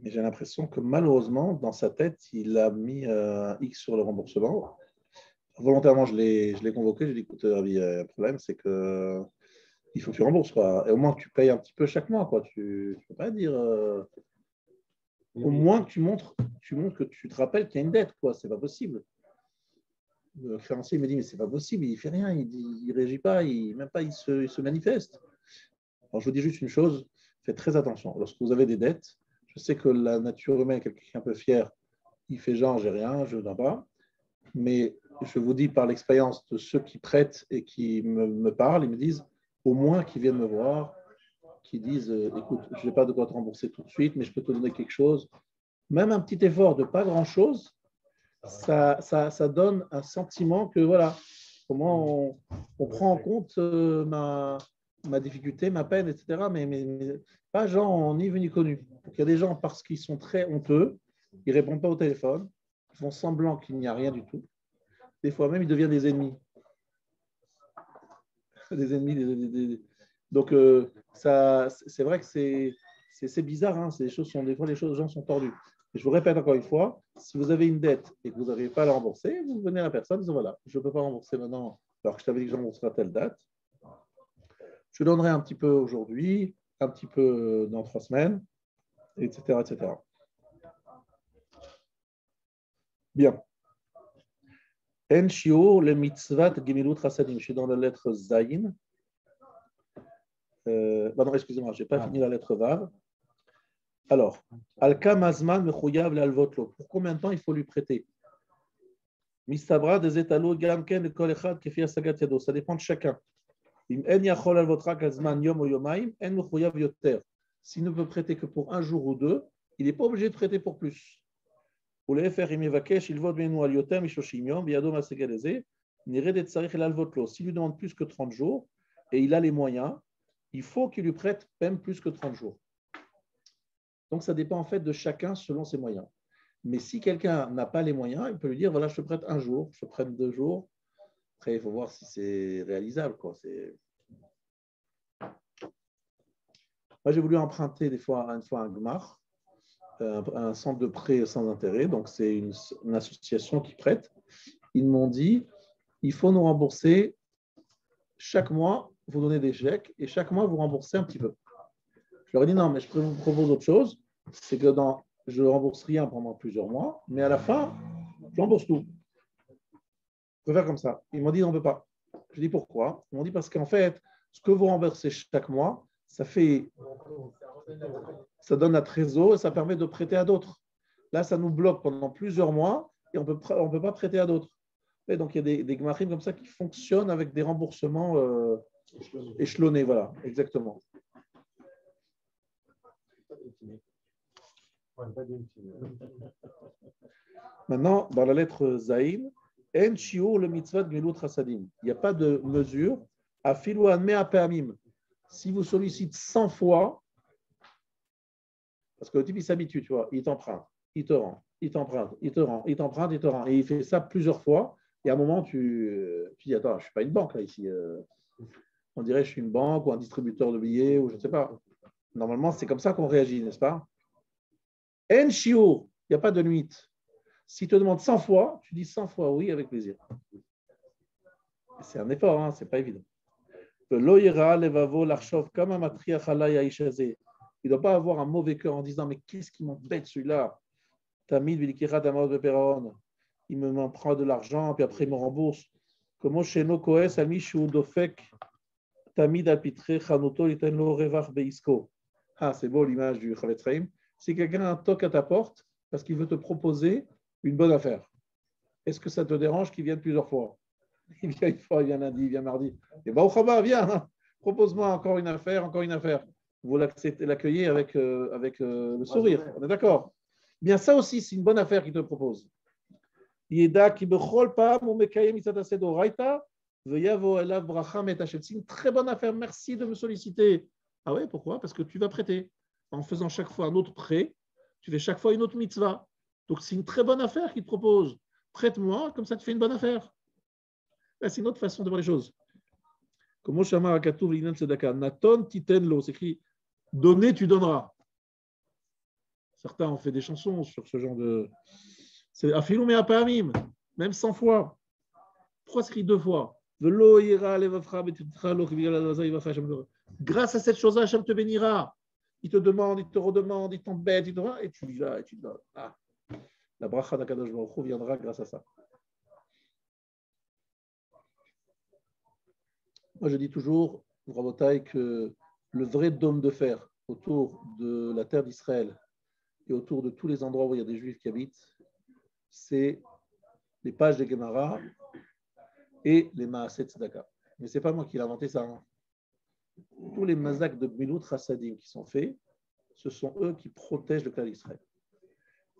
Mais j'ai l'impression que malheureusement, dans sa tête, il a mis un X sur le remboursement. Volontairement, je l'ai convoqué, j'ai dit, écoute, Ravi, un problème, c'est que il faut que tu rembourses, quoi. Et au moins que tu payes un petit peu chaque mois, quoi. Tu ne peux pas dire. Au moins que tu montres que tu te rappelles qu'il y a une dette, quoi. C'est pas possible. Le créancier me dit, mais c'est pas possible, il fait rien, il réagit pas, il se manifeste. Alors je vous dis juste une chose, faites très attention. Lorsque vous avez des dettes, je sais que la nature humaine est quelqu'un qui est un peu fier, il fait genre, j'ai rien, je n'en pas. Mais je vous dis par l'expérience de ceux qui prêtent et qui me parlent, ils me disent, au moins qu'ils viennent me voir, qui disent, écoute, je n'ai pas de quoi te rembourser tout de suite, mais je peux te donner quelque chose. Même un petit effort de pas grand-chose, ça donne un sentiment que voilà, comment on prend en compte ma difficulté, ma peine, etc. Mais pas gens ni vu ni connu. Il y a des gens, parce qu'ils sont très honteux, ils ne répondent pas au téléphone, ils font semblant qu'il n'y a rien du tout. Des fois même, ils deviennent des ennemis. Des ennemis. Donc, c'est vrai que c'est bizarre. Hein. Des fois, les gens sont tordus. Mais je vous répète encore une fois, si vous avez une dette et que vous n'arrivez pas à la rembourser, vous venez à la personne et dites voilà, je ne peux pas rembourser maintenant alors que je t'avais dit que je rembourserai à telle date. Je donnerai un petit peu aujourd'hui, un petit peu dans 3 semaines, etc. etc. Bien. En shiur le mitzvat gemilut chasadim. Je suis dans la lettre Zayin. Pardon, excusez-moi, je n'ai pas fini la lettre Vav. Alors, Alka Mazman Mechoyav Lalvotlo. Pour combien de temps il faut lui prêter? Mistabra des étalos Gamken et Kolechad Kefi Asagat Yado. Ça dépend de chacun. Im En Yachol Alvotra Kazman Yom o Yomaim, En Mechoyav Yoter. S'il ne peut prêter que pour un jour ou deux, il n'est pas obligé de prêter pour plus. Pour les faire, il m'évaquèche, il vote Menou Al Yoter, Mishoshim Yom, Biado Masegaleze, Niredet Tsarich Lalvotlo. S'il lui demande plus que 30 jours et il a les moyens, il faut qu'il lui prête même plus que 30 jours. Donc, ça dépend en fait de chacun selon ses moyens. Mais si quelqu'un n'a pas les moyens, il peut lui dire, voilà, je te prête un jour, je te prête 2 jours. Après, il faut voir si c'est réalisable, quoi. Moi, j'ai voulu emprunter une fois un Gmar, un centre de prêt sans intérêt. Donc, c'est une association qui prête. Ils m'ont dit, il faut nous rembourser chaque mois, vous donnez des chèques et chaque mois, vous remboursez un petit peu. Je leur ai dit, non, mais je vous propose autre chose. C'est que je ne rembourse rien pendant plusieurs mois, mais à la fin, je rembourse tout. Je peux faire comme ça. Ils m'ont dit, on ne peut pas. Je dis, pourquoi? Ils m'ont dit, parce qu'en fait, ce que vous remboursez chaque mois, ça donne la trésor et ça permet de prêter à d'autres. Là, ça nous bloque pendant plusieurs mois et on peut pas prêter à d'autres. Et donc, il y a des gmarim comme ça qui fonctionnent avec des remboursements échelonnés. Voilà, exactement. Maintenant, dans la lettre Zaïn, En shiur le mitzvah de Gmilut Chasadim. Il n'y a pas de mesure. Afilu anmea pe'amim. Si vous sollicite 100 fois, parce que le type il s'habitue, tu vois, il t'emprunte, il te rend, il t'emprunte, il te rend, il t'emprunte, il te rend. Et il fait ça plusieurs fois. Et à un moment, tu dis, attends, je ne suis pas une banque là ici. On dirait que je suis une banque ou un distributeur de billets ou je ne sais pas. Normalement, c'est comme ça qu'on réagit, n'est-ce pas? En shiur, il n'y a pas de limite. S'il te demande 100 fois, tu dis 100 fois oui avec plaisir. C'est un effort, hein, ce n'est pas évident. Il ne doit pas avoir un mauvais cœur en disant mais qu'est-ce qui m'embête celui-là? Il m'en prend de l'argent, puis après il me rembourse. Comment chez nos Koes, Amishu Dofek, Tamid Alpitre, Chanoto, Itenlo Revach Beisko. Ah, c'est beau l'image du Chavetz Chaim. Si quelqu'un toque à ta porte parce qu'il veut te proposer une bonne affaire, est-ce que ça te dérange qu'il vienne plusieurs fois? Il vient une fois, il vient lundi, il vient mardi. Et bah, Ochaba, viens, hein, propose-moi encore une affaire, encore une affaire. Vous l'accueillez avec le sourire. On est d'accord? Bien, ça aussi, c'est une bonne affaire qu'il te propose. C'est une très bonne affaire. Merci de me solliciter. Ah ouais, pourquoi? Parce que tu vas prêter. En faisant chaque fois un autre prêt, tu fais chaque fois une autre mitzvah. Donc, c'est une très bonne affaire qu'il te propose. Prête-moi, comme ça, tu fais une bonne affaire. Là, c'est une autre façon de voir les choses. Comme Oshama Akatouv Linan Sedaka, Naton Titenlo, c'est écrit donner, tu donneras. Certains ont fait des chansons sur ce genre de. C'est Afilou me apamim, même 100 fois. Pourquoi c'est écrit 2 fois? Grâce à cette chose-là, Hachem te bénira. Il te demande, il te redemande, il t'embête, il te et tu dis là, et tu donnes. Ah. La bracha d'Akadosh Baruch Hu viendra grâce à ça. Moi, je dis toujours, Rabotai, que le vrai dôme de fer autour de la terre d'Israël et autour de tous les endroits où il y a des Juifs qui habitent, c'est les pages des Gemara et les Maaseh Tzedaka. Mais ce n'est pas moi qui l'ai inventé ça. Hein. Tous les mazak de Gmilut Chasadim qui sont faits, ce sont eux qui protègent le clan d'Israël.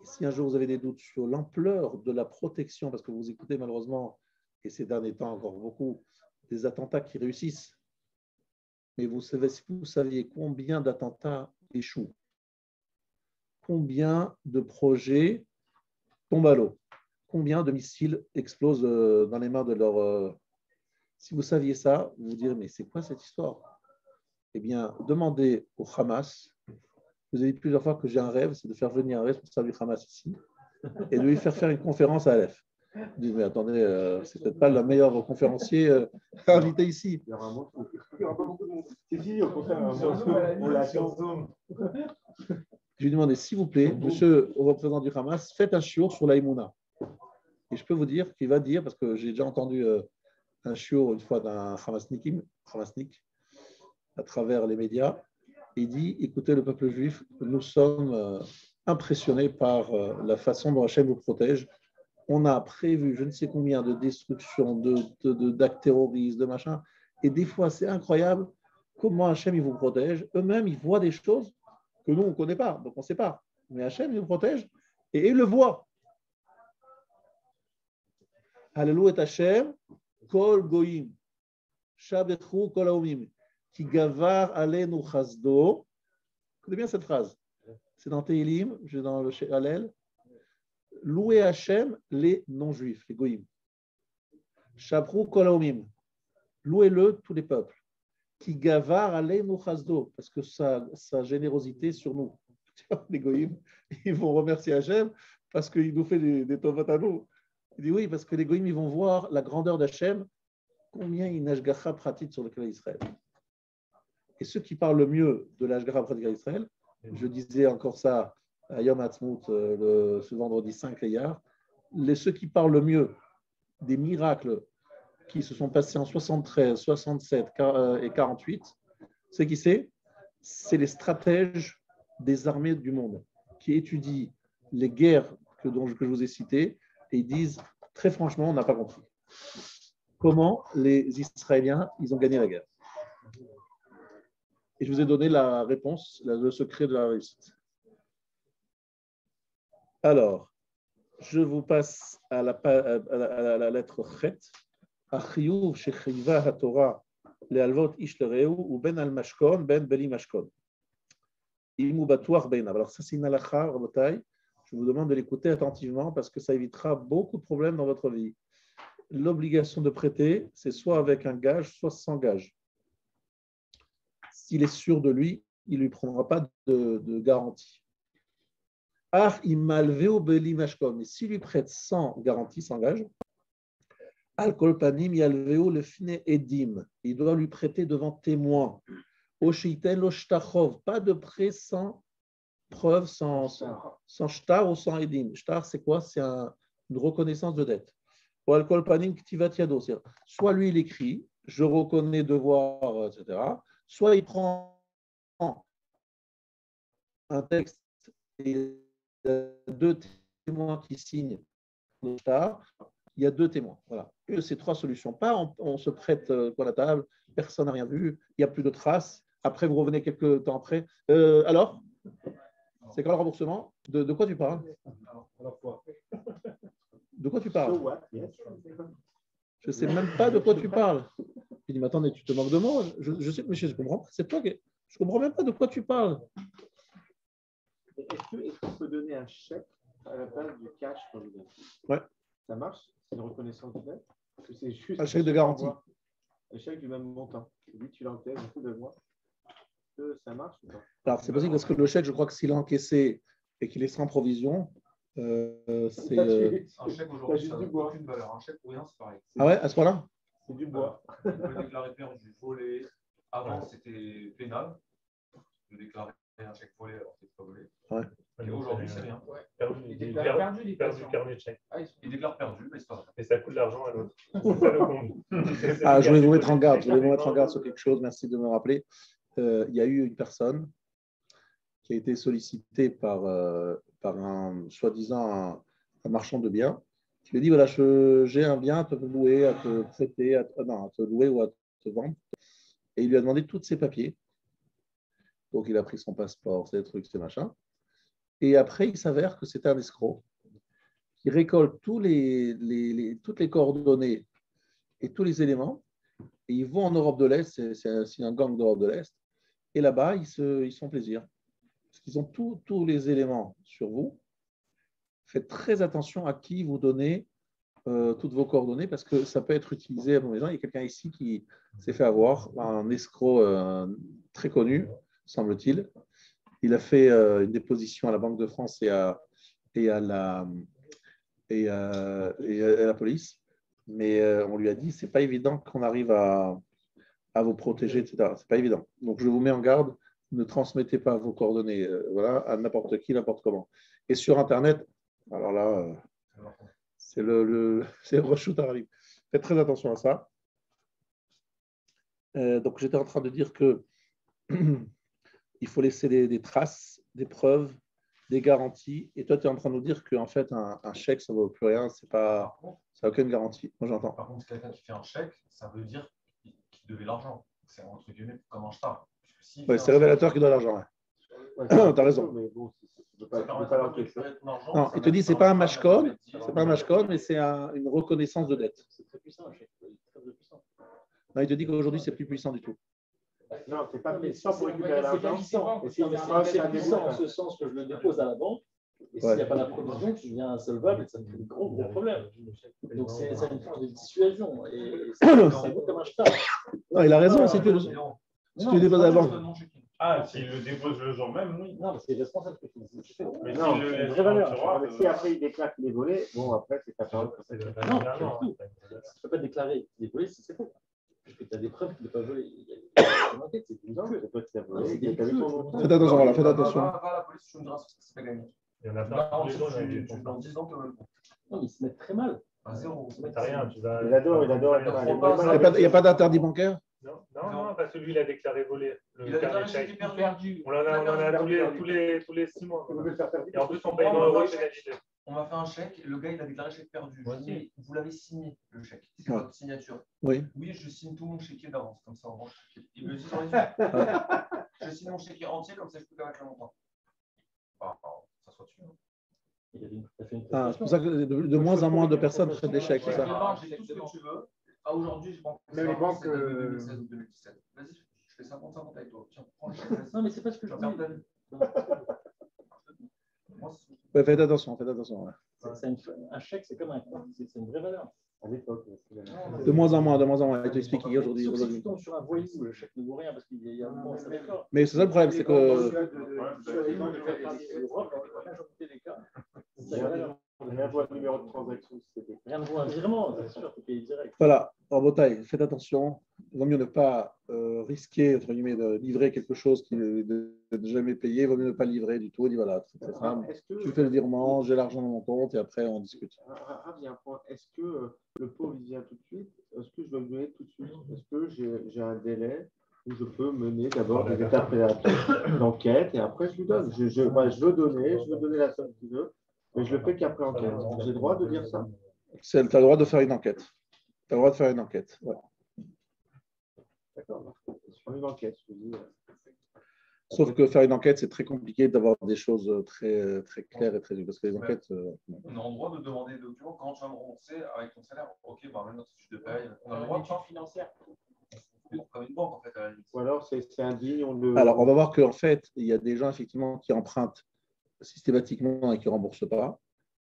Et si un jour vous avez des doutes sur l'ampleur de la protection, parce que vous écoutez malheureusement, et ces derniers temps encore beaucoup, des attentats qui réussissent, mais vous savez, si vous saviez combien d'attentats échouent, combien de projets tombent à l'eau, combien de missiles explosent dans les mains de leurs... Si vous saviez ça, vous vous direz, mais c'est quoi cette histoire? Eh bien, demandez au Hamas. Je vous ai dit plusieurs fois que j'ai un rêve, c'est de faire venir un responsable du Hamas ici et de lui faire une conférence à Aleph. Ils disent, mais attendez, c'est peut-être pas le meilleur conférencier invité ici. Il y aura pas beaucoup de monde. C'est fini, au contraire, on l'a sur Zoom. Je lui demandais, s'il vous plaît, monsieur le représentant du Hamas, faites un shiur sur l'Aïmouna. Et je peux vous dire qu'il va dire, parce que j'ai déjà entendu un shiur une fois d'un Hamasnik à travers les médias, Il dit, écoutez, le peuple juif, nous sommes impressionnés par la façon dont Hachem vous protège. On a prévu je ne sais combien de destructions, d'actes terroristes, de machin. Et des fois, c'est incroyable comment Hachem il vous protège. Eux-mêmes, ils voient des choses que nous, on ne connaît pas, donc on ne sait pas. Mais Hachem, il nous protège et il le voit. Alléluia Hachem, kol goyim, shabetchu kol haomim, ki gavar alenu chasdo. Écoutez bien cette phrase. C'est dans Tehilim, dans le Hallel. Louez Hachem, les non-juifs, les goyim. Shabetchu kol haomim. Louez-le, tous les peuples. Qui gavar alenu chasdo, parce que sa générosité sur nous. Les goyim, ils vont remercier Hachem parce qu'il nous fait des tovot à nous. Il dit oui, parce que les goyim, ils vont voir la grandeur d'Hachem, combien il nashgacha pratique sur le Klal Israël. Et ceux qui parlent le mieux de l'ashgacha pratique à Israël, je disais encore ça à Yom Ha'atzmaut, ce vendredi 5 Iyar, ceux qui parlent le mieux des miracles qui se sont passés en 73, 67 et 48, c'est qui c'est? C'est les stratèges des armées du monde qui étudient les guerres que je vous ai citées et ils disent très franchement, on n'a pas compris comment les Israéliens ils ont gagné la guerre. Et je vous ai donné la réponse, le secret de la réussite. Alors, je vous passe à la lettre Chet. Achiyuv shechriva haTorah lealvot ish lereu ou ben al mashkon ben beli mashkon. Imu batuach beina. Alors ça c'est une halakha, rabotai. Je vous demande de l'écouter attentivement parce que ça évitera beaucoup de problèmes dans votre vie. L'obligation de prêter, c'est soit avec un gage, soit sans gage. S'il est sûr de lui, il ne lui prendra pas de garantie. Ah, imalveo beli mashkon. Mais s'il lui prête sans garantie, sans gage, al kol panim yalveo le fine edim. Il doit lui prêter devant témoin. Oshiten lo shtachov. Pas de prêt sans preuve, sans shtar ou sans edim. Shtar, c'est quoi? C'est une reconnaissance de dette. Ou al kol panim ktivat yado. Soit lui, il écrit, je reconnais devoir, etc. Soit il prend un texte et deux témoins qui signent le shtar. Il y a deux témoins. Voilà. Et ces trois solutions. Pas on se prête à la table, personne n'a rien vu, il n'y a plus de traces. Après, vous revenez quelques temps après. Alors, c'est quand le remboursement? De quoi tu parles? De quoi tu parles? Je ne sais même pas de quoi tu parles. Il dit, mais attendez, tu te moques de moi? Je sais, mais je comprends. C'est toi qui. Je ne comprends même pas de quoi tu parles. Est-ce qu'on peut donner un chèque à la place du cash comme il a? Ouais. Ça marche? C'est une reconnaissance de dette? C'est juste un chèque de garantie. Un chèque du même montant. Lui, tu l'encaisses du coup de mois. Ça marche ou pas? Alors, c'est possible parce que le chèque, je crois que s'il est encaissé et qu'il est sans provision, c'est. Un chèque aujourd'hui, ça n'a aucune valeur. Un chèque pour rien, c'est pareil. Ah ouais, à ce point-là? C'est du bois. On peut déclarer perdu, volé. Avant, c'était pénal de déclarer un chèque volé alors que c'est pas volé. Ouais. Et aujourd'hui, c'est rien. Il déclare perdu carnet de chèque. Il déclare perdu, mais c'est pas vrai. Et ça coûte de l'argent à l'autre. C'est ça le compte. Ah, je voulais vous mettre en garde. Je voulais vous mettre en garde sur quelque chose. Merci de me rappeler. Il y a eu une personne qui a été sollicitée par un soi-disant un marchand de biens qui lui dit voilà, j'ai un bien à te louer, à te prêter, à te louer ou à te vendre. Et il lui a demandé tous ses papiers. Donc il a pris son passeport, ces trucs, ces machins. Et après, il s'avère que c'est un escroc qui récolte toutes les coordonnées et tous les éléments. Et ils vont en Europe de l'Est, c'est un gang d'Europe de l'Est. Et là-bas, ils se font plaisir. Parce qu'ils ont tous les éléments sur vous. Faites très attention à qui vous donnez toutes vos coordonnées parce que ça peut être utilisé à vos maisons. Il y a quelqu'un ici qui s'est fait avoir, un escroc très connu, semble-t-il. Il a fait une déposition à la Banque de France et à la police. Mais on lui a dit, c'est pas évident qu'on arrive à vous protéger, etc. C'est pas évident. Donc, je vous mets en garde, ne transmettez pas vos coordonnées à n'importe qui, n'importe comment. Et sur Internet, alors là, c'est le reshoot arabe. Faites très attention à ça. Donc, j'étais en train de dire que il faut laisser des traces, des preuves, des garanties. Et toi, tu es en train de nous dire qu'en fait, un chèque, ça ne vaut plus rien, ça n'a aucune garantie. Moi, j'entends. Par contre, quelqu'un qui fait un chèque, ça veut dire qu'il devait l'argent. C'est entre guillemets comment je parle. Ouais, c'est le révélateur qui doit l'argent. Ouais. Tu as raison. Mais bon, tu Ça ne permet peux pas de l'encaisser. récupérer ton argent. Non, il te dit c'est pas un match-code, mais c'est une reconnaissance de dette. C'est très puissant, un chèque. C'est très puissant. Non, il te dit qu'aujourd'hui, c'est plus puissant du tout. Non, c'est pas puissant pour récupérer l'argent. C'est puissant en ce sens que je le dépose à la banque. Et s'il n'y a pas la provision, tu deviens insolvable et ça me fait des gros problèmes. Donc c'est une force de dissuasion. Et ça vaut comme un cheval. Non, il a raison. Si tu déposes à la banque. Ah, s'il le dépose le jour même, oui. Non, mais c'est responsable que tu fais. Mais Non, s'il le c'est une laisse vraie dans le valeur. tiroir, Si après il déclare qu'il est volé, bon, après, c'est pas grave. c'est le Non, dernier. tu ne peux pas déclarer qu'il est volé si c'est faux. Parce que tu as des preuves qu'il n'est pas volé. Il y a une enquête, c'est une Non, enquête. c'est pas que volé. C'est Il a vu ton nom. Faites attention, voilà, faites attention. Va à la police, tu me diras ce que c'est pas gagné. Il y en a plein. Là, Tous les jours, il y en a tu qui font dans ça. 10 ans, tu vas le coup. Non, mais ils se mettent très mal. À zéro. T'as rien, tu vas. Il adore être mal. Il n'y a pas d'interdit bancaire? Non, parce que lui, il a déclaré volé. Il Le a carnet déclaré chèque. qu'il était perdu. On en a tous les 6 mois. Et en plus, on paye dans l'euro pénalité. On m'a fait un chèque et le gars, il a déclaré chèque perdu. Je lui ai dit, vous l'avez signé, le chèque. C'est Ouais. votre signature. Oui. Oui, je signe tout mon chéquier d'avance, comme ça, on range le chéquier. Il me dit, je signe mon chéquier entier, comme ça, je peux connaître le montant. Bah, ça soit dessus. Ah, c'est pour ça que de moins en moins de personnes traitent des chèques, c'est ça? J'ai tout ce que tu veux. À aujourd'hui, je banque. Même les banques, 2016 ou 2017. Vas-y, je fais 50-50 avec toi. Tiens, prends le chèque. Non, mais c'est pas ce que je Tu vas dis. perdre ta vie. Moi, c'est- Ouais, faites attention, faites attention. Ouais. Un chèque, c'est comme un compte, c'est une vraie valeur. À l'époque. De moins en moins, de moins en moins. Il te explique aujourd'hui. Sauf si tu tombes sur un voyou, le chèque ne vaut rien parce qu'il y a un moment, ça d'accord. Mais c'est ça le problème, c'est que Rien voit le numéro de transaction. Rien ne vaut un virement, c'est sûr, tu payes direct. voilà, en bataille, faites attention. Il vaut mieux ne pas risquer, entre guillemets, de livrer quelque chose qui de jamais payé. Il vaut mieux ne pas livrer du tout. Il dit voilà, c'est simple. Tu fais le virement, j'ai l'argent dans mon compte et après on discute. Il y a un point. Est-ce que le pauvre il vient tout de suite? Est-ce que je dois le donner tout de suite? Est-ce que j'ai un délai où je peux mener d'abord des étapes d'enquête et après je lui donne? Je veux donner la somme qu'il veut, mais je le fais qu'après enquête. J'ai le droit de dire ça? Tu as le droit de faire une enquête. Tu as le droit de faire une enquête. Ouais. D'accord. Sur une enquête, je dis. Sauf que faire une enquête, c'est très compliqué d'avoir des choses très, très claires et très parce que les enquêtes. On a le droit de demander des documents quand tu vas me rembourser avec ton salaire. Ok, bah même notre fiche de paye. On a le droit de faire financière. Comme une banque en fait à la limite. Ou alors c'est indigne. Alors, on va voir qu'en fait, il y a des gens effectivement qui empruntent systématiquement et qui ne remboursent pas,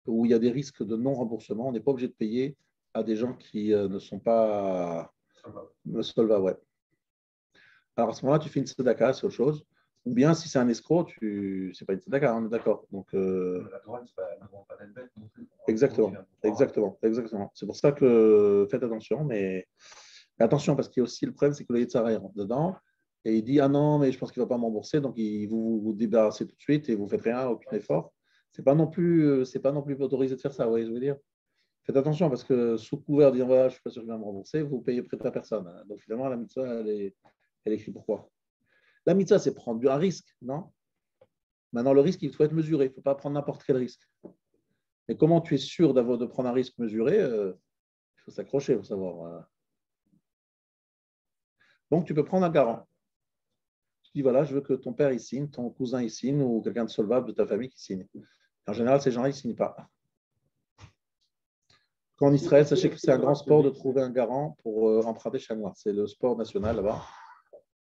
où il y a des risques de non-remboursement. On n'est pas obligé de payer à des gens qui ne sont pas solvables. Ouais. Alors, à ce moment-là, tu fais une tzedaka, c'est autre chose. Ou bien, si c'est un escroc, c'est pas une tzedaka, on est d'accord. Donc, La douane, c'est pas d'être bête non plus. Exactement. C'est pour ça que faites attention, mais attention, parce qu'il y a aussi le problème, c'est que le Yetzirah rentre dedans et il dit ah non, mais je pense qu'il ne va pas m'embourser, donc vous débarrassez tout de suite et vous ne faites rien, aucun effort. C'est pas non plus autorisé de faire ça, vous voyez, je veux dire. Faites attention, parce que sous couvert de dire voilà, je ne suis pas sûr qu'il va me rembourser, vous payez prêt à personne. Donc finalement, la mitzvah, elle est écrite pourquoi? La mitzvah, c'est prendre un risque, non? Maintenant, le risque, il faut être mesuré. Il ne faut pas prendre n'importe quel risque. Mais comment tu es sûr de prendre un risque mesuré? Il faut s'accrocher, il faut savoir. Donc, tu peux prendre un garant. Tu dis, voilà, je veux que ton père y signe, ton cousin y signe, ou quelqu'un de solvable de ta famille qui signe. En général, ces gens-là, ils ne signent pas. En Israël, sachez que c'est un grand sport de trouver un garant pour emprunter chaque mois. C'est le sport national là-bas.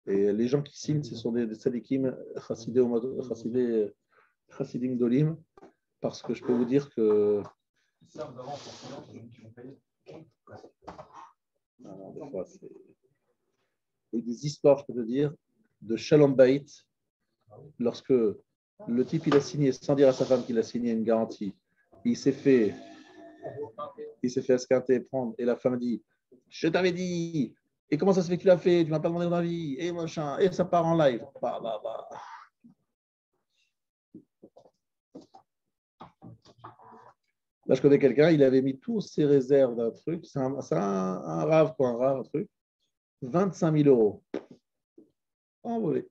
Et les gens qui signent, ce sont des tzadikim chassidim dolim, parce que je peux vous dire que. Ils servent d'avant pour ceux qui vont payer. Des fois, c'est. Il y a des histoires, je peux te dire, de Shalom Bait, lorsque le type il a signé sans dire à sa femme qu'il a signé une garantie, il s'est fait esquinter, prendre, et la femme dit je t'avais dit, et comment ça se fait que tu l'as fait, tu m'as pas demandé mon avis, et machin, et ça part en live. Là, je connais quelqu'un, il avait mis tous ses réserves d'un truc, c'est un rave, quoi, un truc, 25 000 euros. Envolé.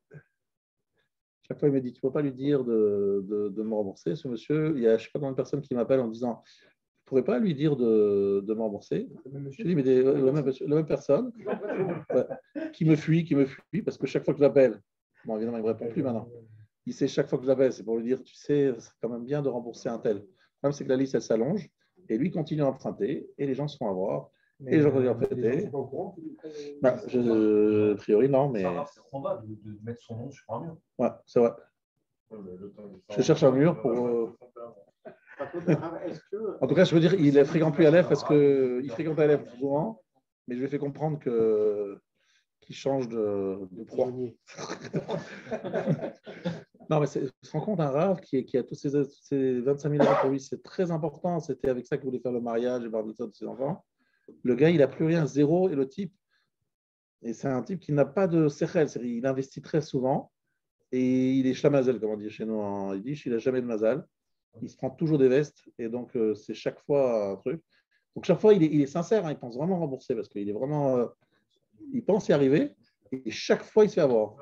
Chaque fois, il me dit, tu ne peux pas lui dire de me rembourser, ce monsieur. Il y a je ne sais pas combien de personnes qui m'appellent en me disant, tu ne pourrais pas lui dire de me rembourser. Je dis, mais la même personne qui me fuit, parce que chaque fois que je l'appelle, bon, évidemment, il ne me répond plus maintenant. Il sait chaque fois que je l'appelle, c'est pour lui dire, tu sais, c'est quand même bien de rembourser un tel. Le problème, c'est que la liste, elle s'allonge, et lui continue à emprunter, et les gens se font avoir, et les gens continuent à prêter. A priori, non, mais... C'est probable de mettre son nom sur un mur. Ouais, c'est vrai. Je cherche un mur pour... En tout cas, je veux dire, il ne fréquente plus Aleph parce qu'il fréquente Aleph souvent, mais je lui ai fait comprendre qu'il change de proie. Non, mais tu te rends compte, un Rav qui a tous ces 25 000 € pour lui, c'est très important. C'était avec ça qu'il voulait faire le mariage et Bar-Mitzvah de ses enfants. Le gars, il n'a plus rien, zéro, et le type, et c'est un type qui n'a pas de sechel, il investit très souvent, et il est schlamazel, comme on dit chez nous en Yiddish, il n'a jamais de mazal. Il se prend toujours des vestes, et donc c'est chaque fois un truc. Donc chaque fois, il est sincère, hein, il pense vraiment rembourser, parce qu'il est vraiment, il pense y arriver, et chaque fois, il se fait avoir.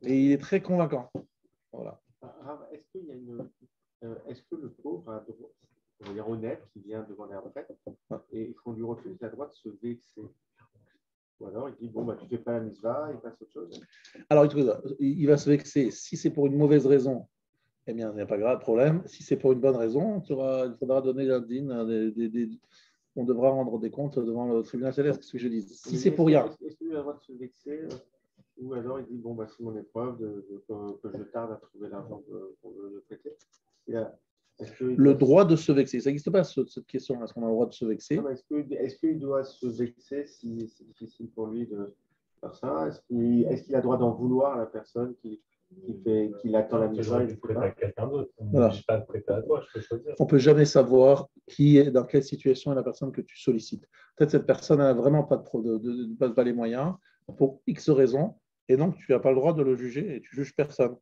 Et il est très convaincant. Voilà. Est-ce que le pauvre a un droit, on va dire honnête, qui vient devant les retraites, et qu'on lui refuse la droit de se vexer? Ou alors il dit, bon, bah, tu ne fais pas la mitzvah, il passe autre chose. Alors, il va se vexer. Si c'est pour une mauvaise raison, eh bien, il n'y a pas grave problème. Si c'est pour une bonne raison, il faudra donner l'indine. On devra rendre des comptes devant le tribunal céleste, ce que je dis. Si c'est pour rien. Est-ce qu'il a le droit de se vexer ou alors il dit, bon, bah, c'est mon épreuve que je tarde à trouver l'argent pour le prêter? Le droit de se vexer, ça n'existe pas cette question. Est-ce qu'on a le droit de se vexer? Est-ce qu'il doit se vexer si c'est difficile pour lui de faire ça? Est-ce qu'il a le droit d'en vouloir à la personne qui attend la mise Tu prêtes à quelqu'un d'autre. Voilà. Je ne pas prêter à toi, je peux choisir. On ne peut jamais savoir dans quelle situation est la personne que tu sollicites. Peut-être cette personne n'a vraiment pas pas les moyens pour X raisons, et donc tu n'as pas le droit de le juger et tu ne juges personne.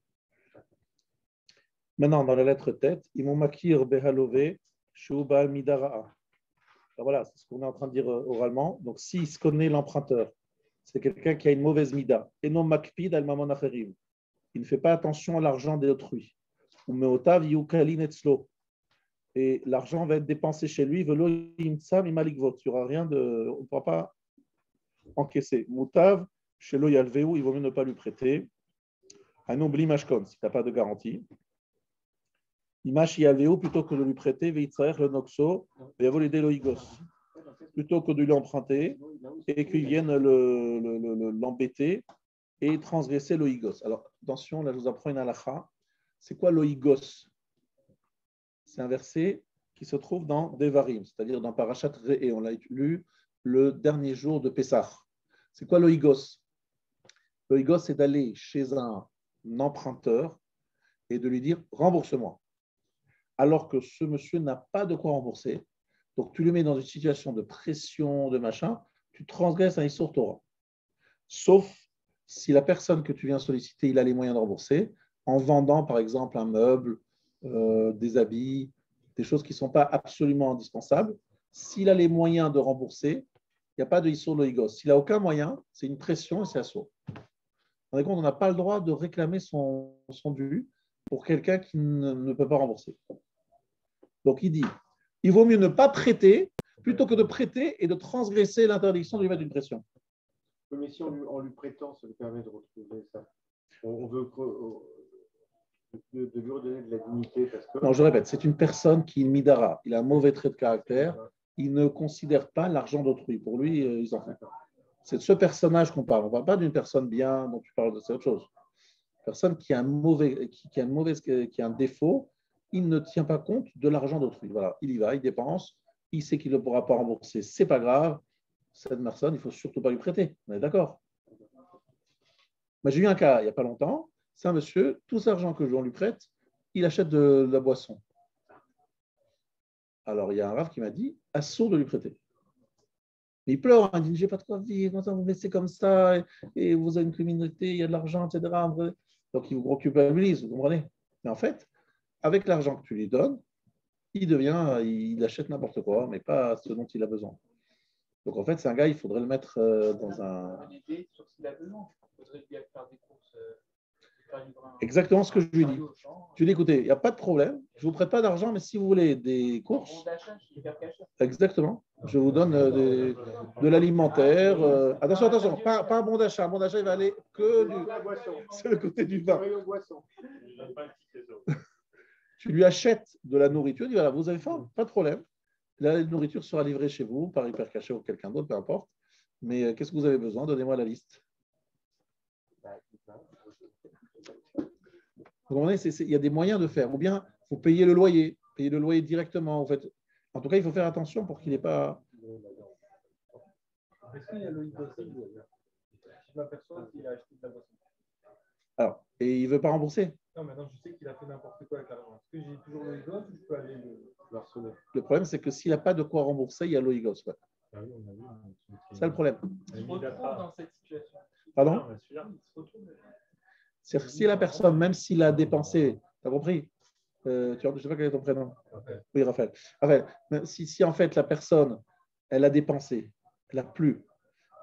Maintenant, dans la lettre tête, Imomakir Behalove Shuba Midara'a. Voilà, c'est ce qu'on est en train de dire oralement. Donc, s'il se connaît l'emprunteur, c'est quelqu'un qui a une mauvaise mida. Et non makpid al mamon acherim. Il ne fait pas attention à l'argent d'autrui. Ou meotav yukalin etzlo. Et l'argent va être dépensé chez lui. Velo imtsam imalikvot. Il n'y aura rien de. On ne pourra pas encaisser. Moutav, chez lo yalveu, il vaut mieux ne pas lui prêter. Anon bli mashkon, si tu n'as pas de garantie. Imash yalveu, plutôt que de lui prêter, veitraer le noxo, ve'avolide loigos. Plutôt que de lui emprunter et qu'il vienne l'embêter et transgresser l'oigos. Alors, attention, là, je vous apprends une halakha. C'est quoi l'oigos? C'est un verset qui se trouve dans Devarim, c'est-à-dire dans Parashat Re'e. On l'a lu le dernier jour de Pessah. C'est quoi l'oigos? L'oigos, c'est d'aller chez un emprunteur et de lui dire « rembourse-moi ». Alors que ce monsieur n'a pas de quoi rembourser. Donc, tu le mets dans une situation de pression, de machin, tu transgresses un Issur Torah. Sauf si la personne que tu viens solliciter, il a les moyens de rembourser, en vendant, par exemple, un meuble, des habits, des choses qui ne sont pas absolument indispensables. S'il a les moyens de rembourser, il n'y a pas de Issur Loigos. S'il n'a aucun moyen, c'est une pression et c'est assaut. On est compte, on n'a pas le droit de réclamer son dû pour quelqu'un qui ne peut pas rembourser. Donc, il dit, il vaut mieux ne pas prêter plutôt que de prêter et de transgresser l'interdiction de lui mettre une pression. Mais si en lui prêtant, ça lui permet de retrouver ça. On veut de lui redonner de la dignité. Parce que... Non, je répète, c'est une personne qui est midara. Il a un mauvais trait de caractère. Il ne considère pas l'argent d'autrui. Pour lui, ils en font. C'est de ce personnage qu'on parle. On ne parle pas d'une personne bien dont tu parles, c'est autre chose. Une personne qui a un défaut, il ne tient pas compte de l'argent d'autrui. Voilà, il y va, il dépense, il sait qu'il ne pourra pas rembourser, c'est pas grave. Cette personne, il ne faut surtout pas lui prêter. On est d'accord? Mais j'ai eu un cas il n'y a pas longtemps. C'est un monsieur, tout cet argent que on lui prête, il achète de la boisson. Alors, il y a un rav qui m'a dit, assaut de lui prêter. Il pleure, il dit, j'ai pas de quoi vivre, comment vous me laissez comme ça, et vous avez une criminalité, il y a de l'argent, etc. Donc, il vous culpabilise, vous comprenez? Mais en fait, avec l'argent que tu lui donnes, il achète n'importe quoi, mais pas ce dont il a besoin. Donc, en fait, c'est un gars, il faudrait le mettre dans un... Une idée sur ce qu'il a besoin. Il faudrait bien faire des courses. Exactement ce que je lui dis. Tu dis, écoutez, il n'y a pas de problème, je ne vous prête pas d'argent, mais si vous voulez des courses, exactement, je vous donne de l'alimentaire. Attention, pas un bon d'achat. Un bon d'achat, il va aller que du. C'est le côté du vin. Tu lui achètes de la nourriture, tu dis, voilà, vous avez faim, pas de problème. La nourriture sera livrée chez vous, par Hyper Caché ou quelqu'un d'autre, peu importe. Mais qu'est-ce que vous avez besoin? Donnez-moi la liste. Vous comprenez, il y a des moyens de faire. Ou bien, il faut payer le loyer directement. En fait. En tout cas, il faut faire attention pour qu'il n'ait pas. Est-ce qu'il y a le possible? Je m'aperçois qu'il a acheté de la boisson. Alors, et il ne veut pas rembourser? Non, maintenant, je sais qu'il a fait n'importe quoi avec l'argent. Est-ce que j'ai toujours le gosse ou je peux aller le harceler? Le problème, c'est que s'il n'a pas de quoi rembourser, il y a l'OIGOS. Ouais. C'est le problème. Il se retrouve dans cette situation. Pardon? C'est-à-dire que si la personne, même s'il a dépensé, tu as compris? Je ne sais pas quel est ton prénom. Oui, Raphaël. Raphaël, si en fait la personne, elle a dépensé, elle n'a plus,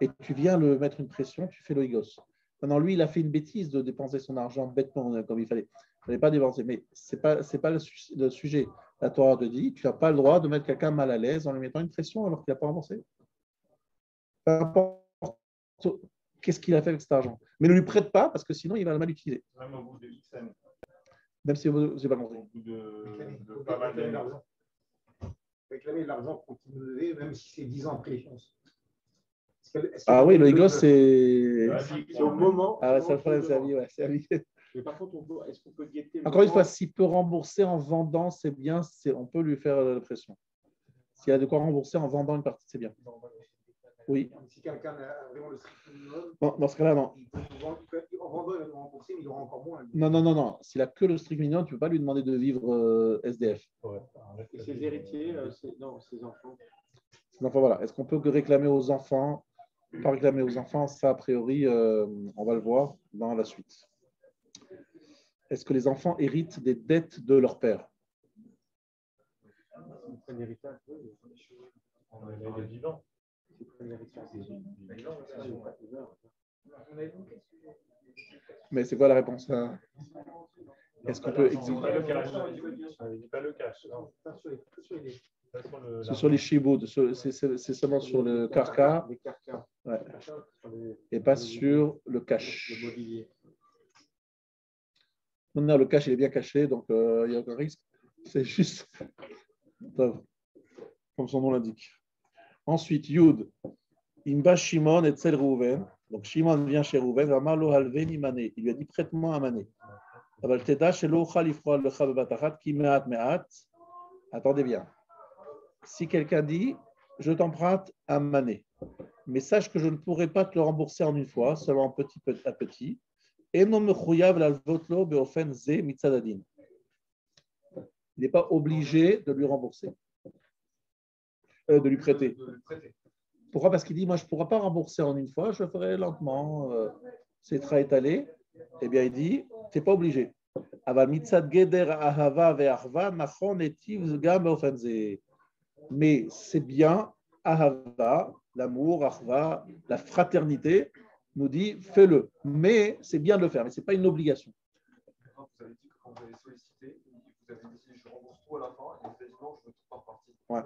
et tu viens le mettre une pression, tu fais l'OIGOS. Maintenant, lui, il a fait une bêtise de dépenser son argent bêtement comme il fallait. Il ne fallait pas dépenser. Mais ce n'est pas le sujet. La Torah te dit, tu n'as pas le droit de mettre quelqu'un mal à l'aise en lui mettant une pression alors qu'il n'a pas remboursé. Peu importe qu'est-ce qu'il a fait avec cet argent. Mais ne lui prête pas parce que sinon, il va le mal utiliser. Même au bout de X années. Même si je n'ai pas compris. Au bout de pas mal d'années. Réclamer de l'argent continuer, même si c'est 10 ans après l'échéance. Ah oui, l'OIGOS, c'est. C'est au moment. Ah ouais, c'est le problème, c'est à vie. Ouais, c'est à vie. Mais par contre, est-ce qu'on peut guetter? Encore une fois, s'il peut rembourser en vendant, c'est bien, on peut lui faire la pression. S'il a de quoi rembourser en vendant une partie, c'est bien. Oui. Si quelqu'un a vraiment le strict minimum. Non, dans ce cas-là, non. En vendant, il va devoir rembourser, mais il aura encore moins. Non. S'il a que le strict minimum, tu ne peux pas lui demander de vivre SDF. Et ses héritiers, non, ses enfants. Donc voilà. Est-ce qu'on peut réclamer aux enfants? Pas réclamer aux enfants, ça a priori, on va le voir dans la suite. Est-ce que les enfants héritent des dettes de leur père? C'est un héritage. On est vivant. Mais c'est quoi la réponse? Est-ce qu'on peut exiger? Pas le cash. C'est sur les chiboud, c'est seulement sur le karka, ouais. Et pas sur le cash. Maintenant, le cash, il est bien caché, donc il n'y a aucun risque. C'est juste, comme son nom l'indique. Ensuite, Yud, Imba Shimon et Tzel Rouven. Donc, Shimon vient chez Rouven, il lui a dit prête-moi un mané. Attendez bien. Si quelqu'un dit, je t'emprunte un mané, mais sache que je ne pourrai pas te le rembourser en une fois, seulement petit à petit. Il n'est pas obligé de lui rembourser, de lui prêter. Pourquoi? Parce qu'il dit, moi, je ne pourrai pas rembourser en une fois, je le ferai lentement, c'est très étalé. Eh bien, il dit, tu n'es pas obligé. Mais c'est bien, ahava, l'amour, ahava, la fraternité, nous dit, fais-le. Mais c'est bien de le faire, mais ce n'est pas une obligation. Vous avez dit que quand vous avez sollicité, vous avez dit, je rembourse tout à la fin, et vous avez dit, non, je veux tout par partie. Ouais.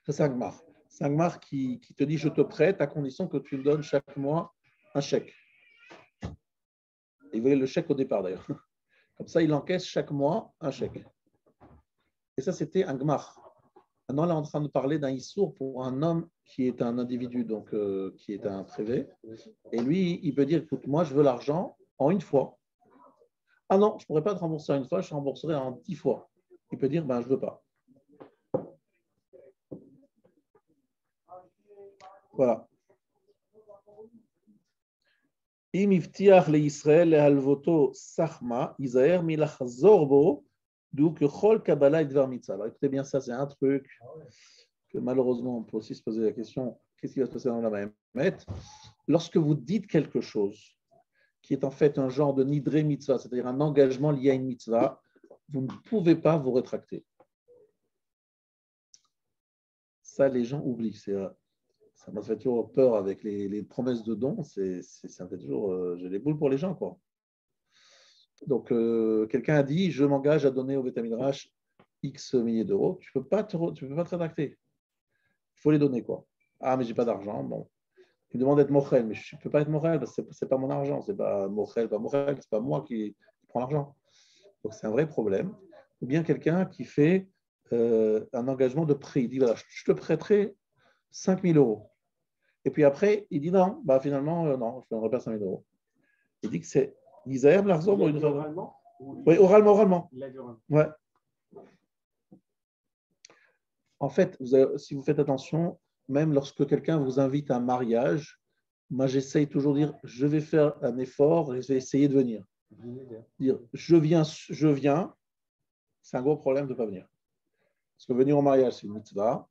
Ça, c'est un gmar. C'est un gmar qui te dit, je te prête à condition que tu me donnes chaque mois un chèque. Il voulait le chèque au départ, d'ailleurs. Comme ça, il encaisse chaque mois un chèque. Et ça, c'était un gmar. Maintenant, là, on est en train de parler d'un issour pour un homme qui est un individu, donc qui est un privé. Et lui, il peut dire, écoute, moi, je veux l'argent en une fois. Ah non, je ne pourrais pas te rembourser en une fois, je te rembourserai en 10 fois. Il peut dire, ben, je ne veux pas. Voilà. Im iftiach le Israël le halvoto sachma, Isaër milachzor bo. Donc, alors, écoutez bien ça, c'est un truc que malheureusement, on peut aussi se poser la question, qu'est-ce qui va se passer dans la Mahomet? Lorsque vous dites quelque chose qui est en fait un genre de nidré mitzvah, c'est-à-dire un engagement lié à une mitzvah, vous ne pouvez pas vous rétracter. Ça, les gens oublient. C'est Ça m'a fait toujours peur avec les promesses de dons. Ça me fait toujours. J'ai les boules pour les gens, quoi. Donc, quelqu'un a dit je m'engage à donner au Beth Midrash X milliers d'euros. Tu ne peux pas te rétracter. Il faut les donner, quoi. Ah, mais j'ai pas d'argent. Bon. Tu me demandes d'être mochel, mais je ne peux pas être mochel parce que ce n'est pas mon argent. Ce n'est pas mochel, c'est pas moi qui prends l'argent. Donc, c'est un vrai problème. Ou bien quelqu'un qui fait un engagement de prêt. Il dit voilà, je te prêterai 5 000 euros. Et puis après, il dit non, bah finalement, non, je ne donnerai pas 5 000 euros. Il dit que c'est Isaïe Larzo ou une oralement? Oui, oralement. Il a dit oralement. Ouais. En fait, si vous faites attention, même lorsque quelqu'un vous invite à un mariage, moi j'essaye toujours de dire je vais faire un effort et je vais essayer de venir. Dire je viens, c'est un gros problème de ne pas venir. Parce que venir au mariage, c'est une mitzvah.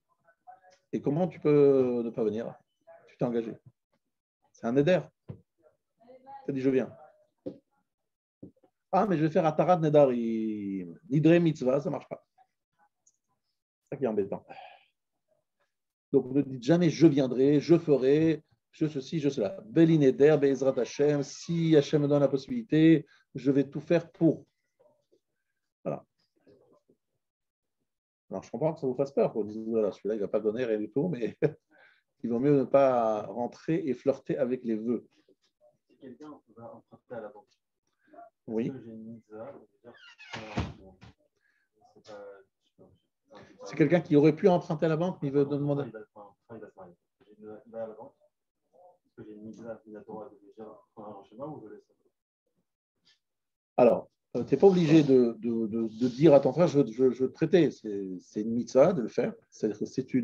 Et comment tu peux ne pas venir? Tu t'es engagé. C'est un éder. Tu as dit je viens. Ah, mais je vais faire Atarat Nedarim. Nidre mitzvah, ça ne marche pas. C'est ça qui est embêtant. Donc, ne dites jamais je viendrai, je ferai, je ceci, je cela. Beli Neder, Be'ezrat Hashem, si Hashem me donne la possibilité, je vais tout faire pour. Voilà. Alors, je comprends que ça vous fasse peur. Vous dites, voilà, celui-là, il ne va pas donner rien du tout, mais il vaut mieux ne pas rentrer et flirter avec les vœux. Si quelqu'un va emprunter à la banque, oui. J'ai une mitzvah, c'est quelqu'un qui aurait pu emprunter à la banque, mais il veut demander. Il va à la banque. Est-ce que j'ai une mitzvah obligatoire de déjà prendre un chemin ou je laisse? Alors, tu n'es pas obligé de dire à ton frère je veux te prêter. C'est une mitzvah de le faire. C'est-à-dire que si tu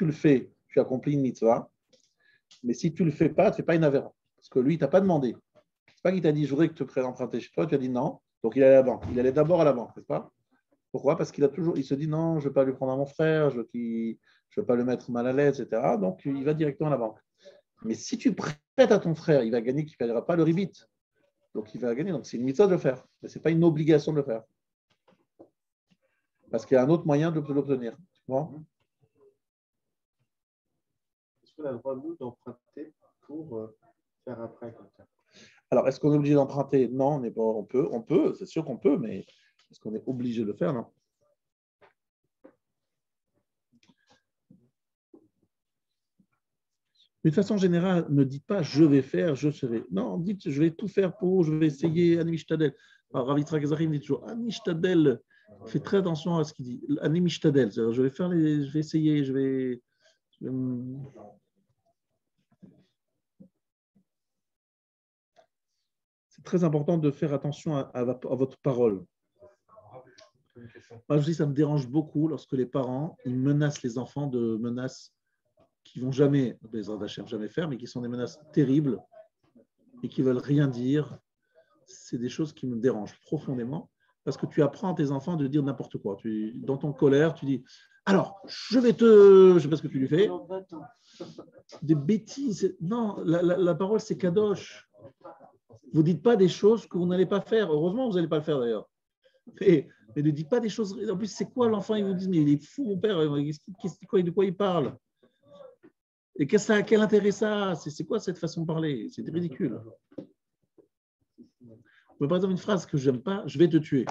le fais, tu accomplis une mitzvah. Mais si tu ne le fais pas, tu ne fais pas une avéra. Parce que lui, il ne t'a pas demandé. Ce n'est pas qu'il t'a dit je voudrais que tu te emprunter chez toi. Tu as dit non. Donc, il allait à la banque. Il allait d'abord à la banque, n'est-ce pas? Pourquoi? Parce qu'il se dit non, je ne vais pas lui prendre à mon frère, je ne veux pas le mettre mal à l'aise, etc. Donc, il va directement à la banque. Mais si tu prêtes à ton frère, il va gagner qu'il ne paiera pas le ribit. Donc, il va gagner. Donc, c'est une mitzvah de le faire. Mais ce n'est pas une obligation de le faire. Parce qu'il y a un autre moyen de l'obtenir. Bon. Est-ce qu'on a le droit, nous, d'emprunter pour faire un prêt comme ça? Alors, est-ce qu'on est obligé d'emprunter? Non, on peut, c'est sûr qu'on peut, mais est-ce qu'on est obligé de le faire? Non. Mais de façon générale, ne dites pas je vais faire, je serai. Non, dites je vais tout faire pour, je vais essayer. Animishtadel. Alors, Rav Yitzhak Zacharim dit toujours Animishtadel. Fais très attention à ce qu'il dit. Animishtadel. Je vais essayer, je vais. C'est très important de faire attention à votre parole. Moi, je dis ça me dérange beaucoup lorsque les parents ils menacent les enfants de menaces qui ne vont jamais, jamais faire, mais qui sont des menaces terribles et qui ne veulent rien dire. C'est des choses qui me dérangent profondément parce que tu apprends à tes enfants de dire n'importe quoi. Dans ton colère, tu dis alors, je ne sais pas ce que tu lui fais. Des bêtises. Non, la parole, c'est kadosh. Vous ne dites pas des choses que vous n'allez pas faire. Heureusement, vous n'allez pas le faire d'ailleurs. Mais ne dites pas des choses. En plus, c'est quoi l'enfant? Il vous dit mais il est fou, mon père. De quoi il parle? Et quel intérêt ça a? C'est quoi cette façon de parler? C'est ridicule. Mais par exemple, une phrase que je n'aime pas, je vais te tuer.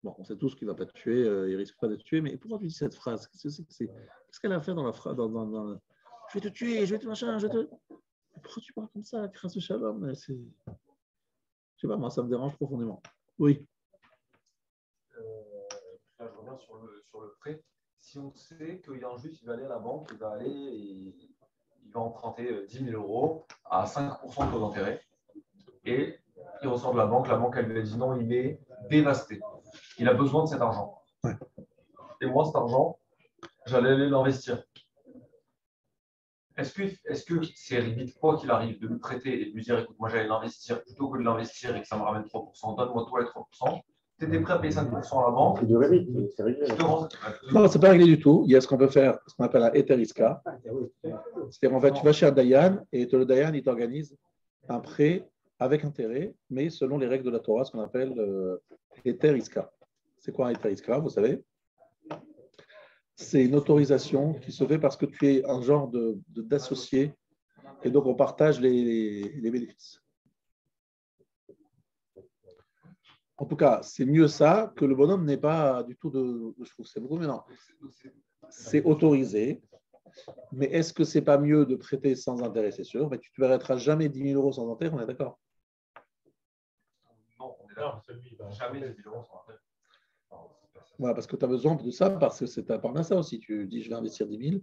Bon, on sait tous qu'il ne va pas te tuer, il ne risque pas de te tuer, mais pourquoi tu dis cette phrase? Qu'est-ce qu'elle a fait dans la phrase je vais te tuer, je vais te machin, Pourquoi tu parles comme ça, Kras de Shalom? Je ne sais pas, moi, ça me dérange profondément. Oui. Là, je reviens sur le prêt. Si on sait qu'il y a un juif, il va aller à la banque, il va aller et il va emprunter 10 000 euros à 5% de taux d'intérêt. Et il ressort de la banque elle lui a dit non, il est dévasté. Il a besoin de cet argent. Ouais. Et moi, cet argent, j'allais aller l'investir. Est-ce que c'est limite quoi qu'il arrive de lui prêter et de lui dire écoute, moi j'allais l'investir plutôt que de l'investir et que ça me ramène 3%, donne-moi toi les 3%. Tu étais prêt à payer 5% à la banque. C'est du rébit, c'est réglé. Non, ce n'est pas réglé du tout. Il y a ce qu'on peut faire, ce qu'on appelle la Eteriska. C'est-à-dire, en fait, tu vas chez un Dayan et le Dayan, il t'organise un prêt avec intérêt, mais selon les règles de la Torah, ce qu'on appelle Eteriska. C'est quoi un Eteriska, vous savez? c'est une autorisation qui se fait parce que tu es un genre d'associé et donc on partage les bénéfices. En tout cas, c'est mieux ça que le bonhomme n'ait pas du tout je trouve que c'est beaucoup, mais non. C'est autorisé. Mais est-ce que c'est pas mieux de prêter sans intérêt? C'est sûr. Mais tu ne prêteras jamais 10 000 euros sans intérêt, on est d'accord? Non, on est d'accord. Jamais 10 000 euros sans intérêt. Voilà, parce que tu as besoin de ça, parce que c'est ta part ça aussi. Tu dis, je vais investir 10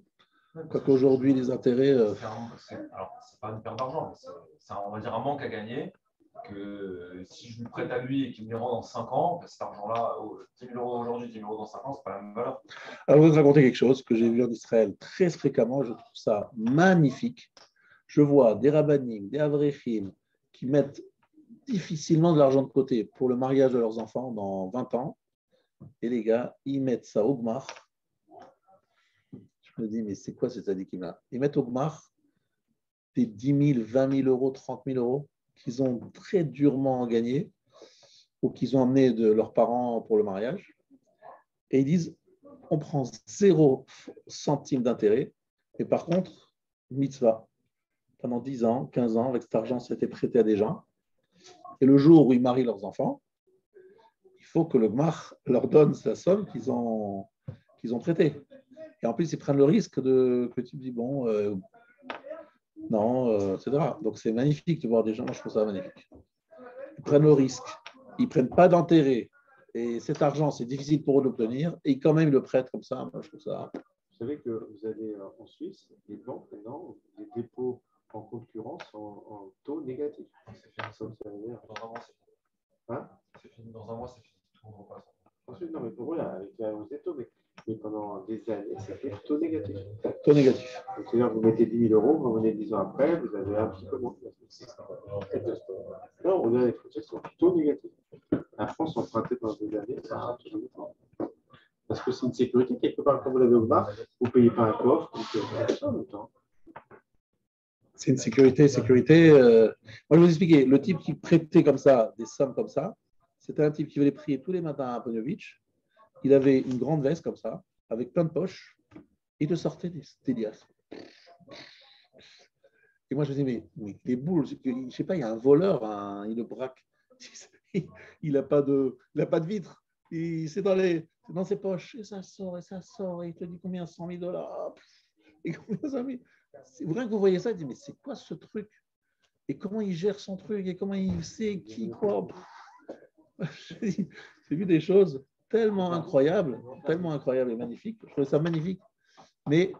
000. Quoique aujourd'hui, les intérêts. Alors, c'est pas une perte d'argent, mais c'est, on va dire, un manque à gagner. Que si je lui prête à lui et qu'il me les rend dans 5 ans, cet argent-là, 10 000 euros aujourd'hui, 10 000 euros dans 5 ans, c'est pas la même valeur. Alors, je vais te raconter quelque chose que j'ai vu en Israël très fréquemment. Je trouve ça magnifique. Je vois des rabbanim, des avrechim qui mettent difficilement de l'argent de côté pour le mariage de leurs enfants dans 20 ans. Et les gars, ils mettent ça au gmar. Je me dis, mais c'est quoi cette adikim-là? Ils mettent au gmar des 10 000, 20 000 euros, 30 000 euros qu'ils ont très durement gagné ou qu'ils ont amené de leurs parents pour le mariage. Et ils disent, on prend 0 centime d'intérêt. Et par contre, mitzvah, pendant 10 ans, 15 ans, avec cet argent, c'était prêté à des gens. Et le jour où ils marient leurs enfants, il faut que le gmar leur donne la somme qu'ils ont prêtée. Et en plus, ils prennent le risque que tu dis, bon, non, etc. Donc, c'est magnifique de voir des gens, moi, je trouve ça magnifique. Ils prennent le risque, ils ne prennent pas d'intérêt. Et cet argent, c'est difficile pour eux d'obtenir. Et quand même, ils le prêtent comme ça. Moi, je trouve ça. Vous savez que vous avez en Suisse, les banques, maintenant, les dépôts en concurrence en taux négatif. C'est fini. Dans un mois, c'est fini. Hein? C'est fini. Dans un mois, c'est fini. Tout le monde repasse. Ensuite, non, mais pour eux, là, avec la hausse des taux, mais pendant des années, c'était taux négatif. Taux négatif. C'est-à-dire que vous mettez 10 000 euros, vous venez 10 ans après, vous avez un petit peu moins. Non, on a des Français qui sont taux négatifs. La France empruntait pendant des années, ça a toujours été. Parce que c'est une sécurité, quelque part, quand vous l'avez au bar, vous ne payez pas un coffre, vous payez pas ça en même temps. C'est une sécurité. Moi, je vais vous expliquer. Le type qui prêtait comme ça, des sommes comme ça, c'était un type qui venait prier tous les matins à Ponovitch. Il avait une grande veste comme ça, avec plein de poches. Il te sortait des liasses. Et moi, je me disais, mais les boules, je ne sais pas, il y a un voleur, il le braque. Il n'a pas de vitre. C'est dans ses poches. Et ça sort. Et il te dit combien? 100 000 $. Et combien 100 000? C'est vrai que vous voyez ça, il dit, mais c'est quoi ce truc? Et comment il gère son truc? Et comment il sait qui, quoi? J'ai vu des choses tellement incroyables et magnifiques. Je trouvais ça magnifique. Mais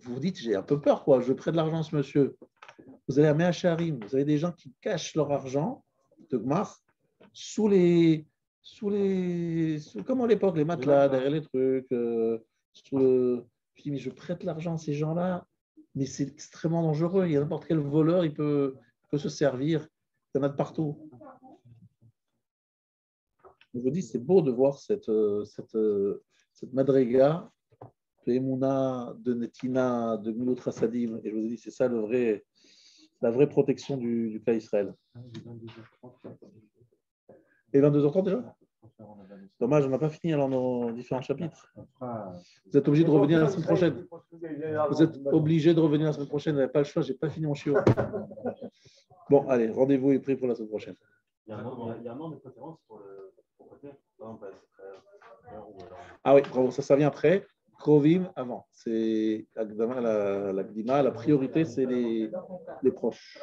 vous vous dites, j'ai un peu peur, quoi. Je prête de l'argent à ce monsieur. Vous allez à Meacharim, vous avez des gens qui cachent leur argent de gmar comme à l'époque, les matelas, derrière les trucs. Je dis, mais je prête l'argent à ces gens-là, mais c'est extrêmement dangereux. Il y a n'importe quel voleur, il peut se servir. Il y en a de partout. Je vous dis, c'est beau de voir cette madriga de Emouna, de Netina, de Milut Rasadim. Et je vous ai dit, c'est ça la vraie protection du cas Israël. Et 22h30 déjà? Dommage, on n'a pas fini alors nos différents chapitres. Vous êtes obligé de revenir la semaine prochaine. Vous êtes obligé de revenir la semaine prochaine. Vous n'avez pas le choix, je n'ai pas fini mon chiot. Bon, allez, rendez-vous est pris pour la semaine prochaine. Il y a un nombre de préférence pour le côté. Ah oui, bravo, ça vient après. Krovim avant. C'est la priorité, c'est les proches.